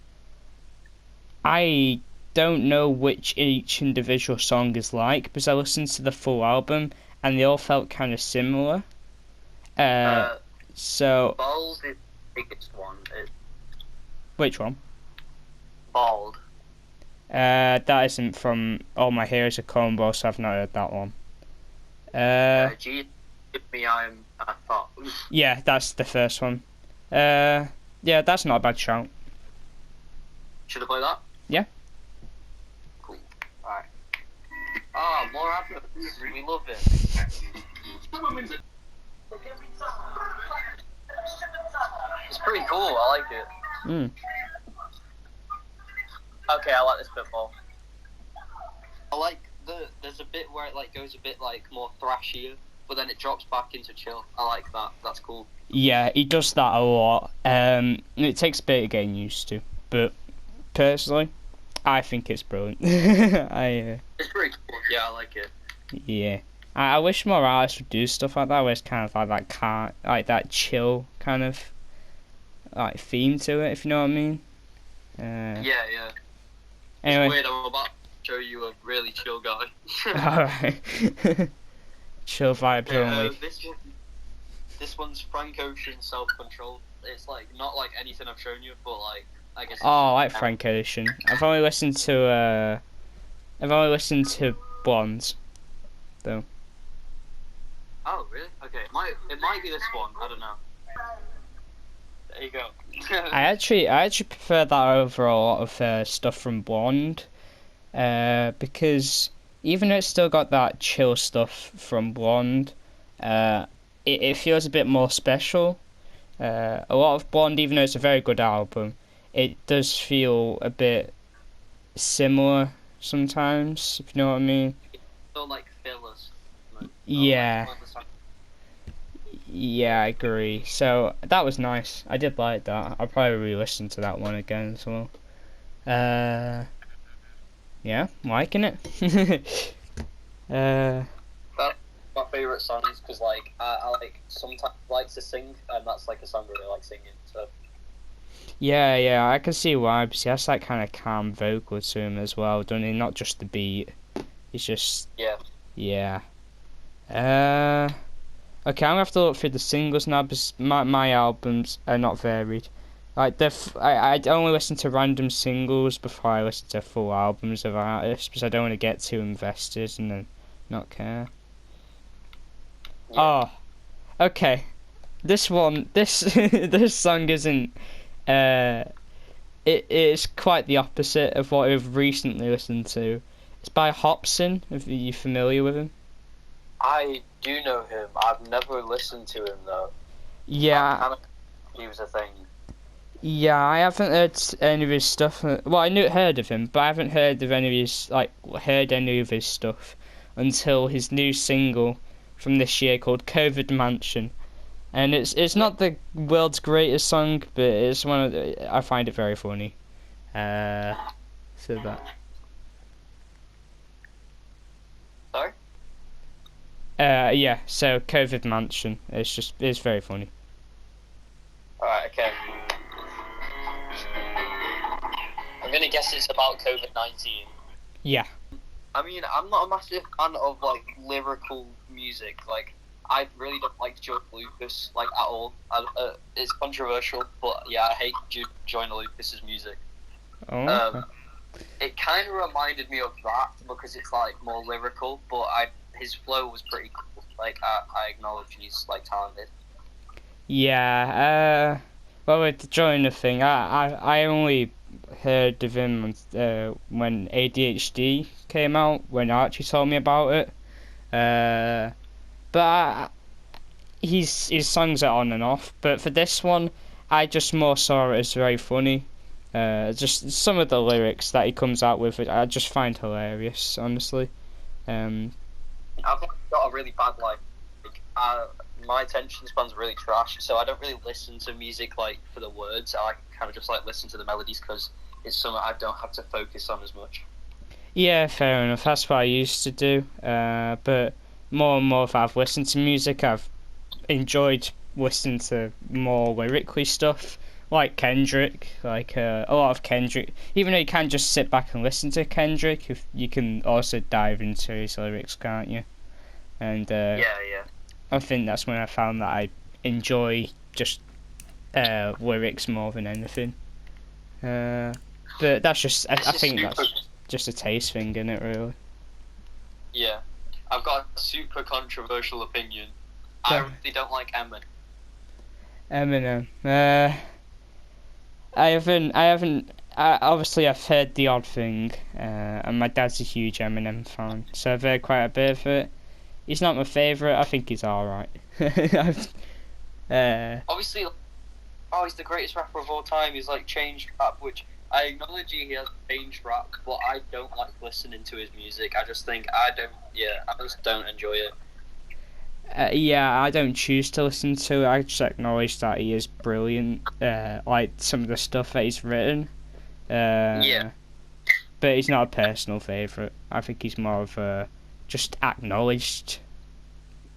A: don't know which each individual song is like because I listened to the full album and they all felt kind of similar. So
D: Bald is the biggest one.
A: which one?
D: Bald.
A: That isn't from All My Heroes Are Combo, so I've not heard that one.
D: Give me I thought.
A: Yeah, that's the first one. Yeah, that's not a bad shout.
D: Should I play that?
A: Yeah.
D: Cool. Alright. Ah, more adverts. We love it. It's pretty cool. I like it. Okay, I like this bit more. I like there's a bit where it like goes a bit like more thrashier, but then it drops back into chill. I like that. That's cool.
A: Yeah, he does that a lot. It takes a bit of getting used to, but personally, I think it's brilliant.
D: It's pretty cool. Yeah, I like it.
A: Yeah. I wish more artists would do stuff like that, where it's kind of like like that chill kind of like theme to it, if you know what I mean.
D: Yeah.
A: Anyway.
D: It's weird. I'm about to show you a really chill guy.
A: Alright. Chill vibes only.
D: This one's Frank Ocean Self Control. It's like not like anything I've shown you, but like I guess.
A: Oh, I like Frank Ocean. I've only listened to Blondes, though.
D: Oh really? Okay. It might be this one. I don't know. There you go.
A: I actually prefer that over a lot of stuff from Blonde, because even though it's still got that chill stuff from Blonde, it feels a bit more special. A lot of Blonde, even though it's a very good album, it does feel a bit similar sometimes, if you know what I mean.
D: Still like fillers.
A: Yeah. Yeah, I agree. So that was nice. I did like that. I'll probably re-listen to that one again as well. Yeah, liking it.
D: That's my favourite songs because like I like sometimes like to sing, and that's like a song I really like singing. So
A: yeah, I can see why. Because he has that kind of calm vocal to him as well, doesn't he? Not just the beat. It's just yeah. Okay, I'm gonna have to look through the singles now because my albums are not varied. Like I only listen to random singles before I listen to full albums of artists because I don't want to get too invested and then not care.
D: yeah.
A: Oh, okay. This this song isn't. It is quite the opposite of what we've recently listened to. It's by Hopsin. Are you familiar with him?
D: I do know him. I've never listened to him though.
A: Yeah.
D: He was a thing.
A: Yeah, I haven't heard any of his stuff. Well, heard of him, but I haven't heard any of his stuff until his new single from this year called "COVID Mansion," and it's not the world's greatest song, but it's I find it very funny. So that.
D: Sorry?
A: Yeah. So "COVID Mansion." It's very funny.
D: Alright, okay. I'm gonna guess it's about COVID-19.
A: Yeah.
D: I mean, I'm not a massive fan of like lyrical music. Like, I really don't like Joyner Lucas like at all. It's controversial, but yeah, I hate Joyner Lucas's music.
A: Oh. Okay.
D: It kind of reminded me of that because it's like more lyrical, but his flow was pretty cool. Like, I acknowledge he's like talented.
A: Yeah. Well, with the Joyner thing, I only heard of him when ADHD came out, when Archie told me about it. But his songs are on and off. But for this one, I just more saw it as very funny. Just some of the lyrics that he comes out with, I just find hilarious, honestly.
D: I've got a really bad life. My attention span's really trash, so I don't really listen to music like for the words. I kind of just like listen to the melodies because it's something I don't have to focus on as much.
A: Yeah, fair enough. That's what I used to do. But more and more, if I've listened to music, I've enjoyed listening to more lyrically stuff, like Kendrick. Like a lot of Kendrick. Even though you can't just sit back and listen to Kendrick, you can also dive into his lyrics, can't you? And
D: yeah.
A: I think that's when I found that I enjoy just lyrics more than anything. But that's just, I think that's just a taste thing, isn't it, really?
D: Yeah. I've got a super controversial opinion. I really don't like Eminem.
A: Eminem. Obviously I've heard The Odd Thing, and my dad's a huge Eminem fan, so I've heard quite a bit of it. He's not my favourite. I think he's alright.
D: Obviously, he's the greatest rapper of all time. He's like changed rap, which I acknowledge he has changed rap, but I don't like listening to his music. I just think I just don't enjoy it.
A: Yeah, I don't choose to listen to it. I just acknowledge that he is brilliant. Like some of the stuff that he's written.
D: Yeah.
A: But he's not a personal favourite. I think he's more of a just acknowledged.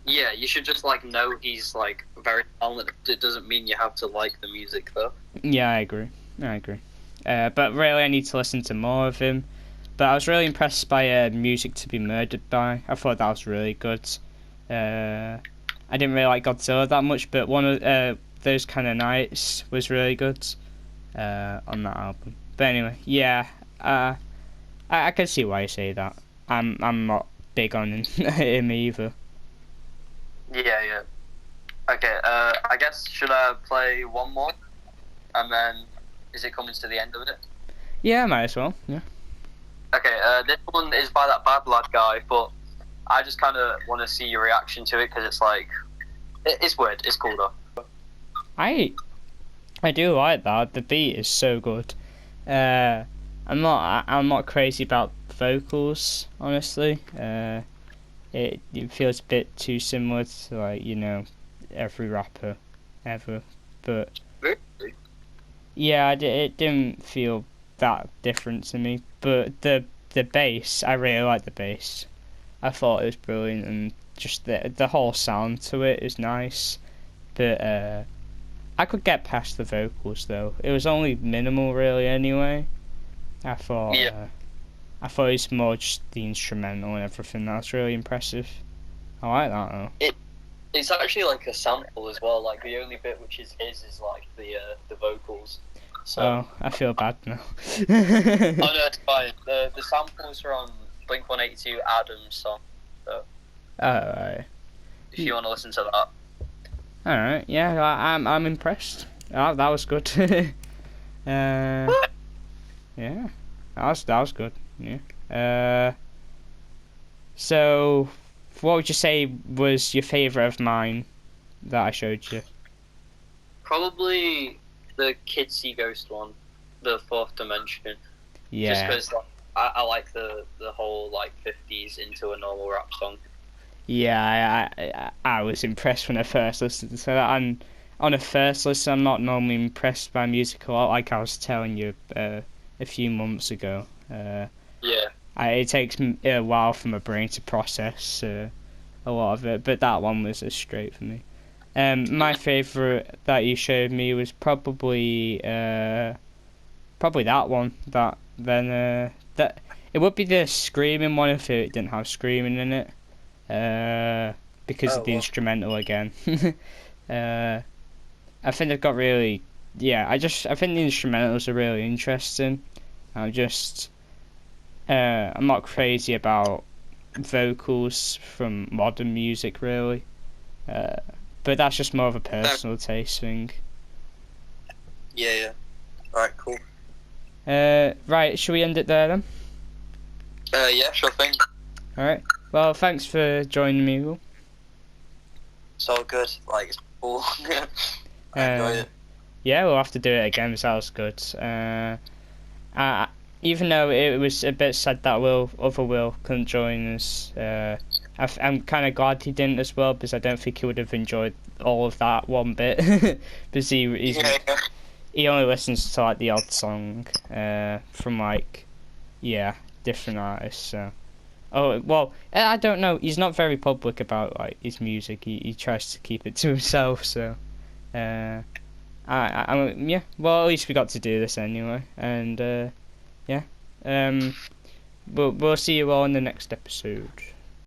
D: Yeah, you should just like know he's like very talented. It doesn't mean you have to like the music though.
A: Yeah, I agree. But really, I need to listen to more of him. But I was really impressed by Music to Be Murdered By. I thought that was really good. I didn't really like Godzilla that much, but one of Those Kind of Nights was really good on that album. But anyway, yeah, I can see why you say that. I'm not big on him either.
D: Yeah. Okay, I guess should I play one more? And then is it coming to the end of it?
A: Yeah, might as well. Yeah.
D: Okay, this one is by that Bad Lad guy, but I just kind of want to see your reaction to it because it's like it's weird. It's cool though.
A: I do like that. The beat is so good. I'm not crazy about vocals, honestly. It feels a bit too similar to like every rapper ever, but yeah, it didn't feel that different to me. But the bass, I really like the bass. I thought it was brilliant, and just the whole sound to it is nice. But I could get past the vocals though. It was only minimal really anyway. I thought it's more just the instrumental and everything. That's really impressive. I like that though.
D: It's actually like a sample as well. Like the only bit which is his is like the vocals. So.
A: Oh, I feel bad now.
D: Oh no, it's fine. The samples are on Blink-182 Adam's song. So.
A: Alright.
D: If you want to listen to that.
A: Alright, yeah, I'm impressed. Oh, that was good. Yeah, that was good. Yeah. So, what would you say was your favourite of mine that I showed you?
D: Probably the Kid See Ghost one, the Fourth Dimension.
A: Yeah.
D: Just because like, I like the whole like 50s into a normal rap song.
A: Yeah, I was impressed when I first listened to that. And on a first listen, I'm not normally impressed by music a lot, like I was telling you a few months ago.
D: Yeah.
A: It takes a while for my brain to process a lot of it, but that one was straight for me. My favourite that you showed me was probably that one. That it would be the screaming one if it didn't have screaming in it. Because of the instrumental again. I think they've got really, I think the instrumentals are really interesting. I'm not crazy about vocals from modern music really, but that's just more of a personal taste thing.
D: Yeah. Alright, cool.
A: Right, should we end it there then?
D: Yeah, sure thing.
A: Alright, well thanks for joining me, Will.
D: It's all good, like, it's cool. I enjoy it.
A: Yeah, we'll have to do it again, so that was good. Even though it was a bit sad that other Will couldn't join us, I'm kind of glad he didn't as well, because I don't think he would have enjoyed all of that one bit. Because he only listens to like the odd song from different artists. So. Oh well, I don't know. He's not very public about like his music. He tries to keep it to himself. So, well, at least we got to do this anyway, and we'll see you all in the next episode.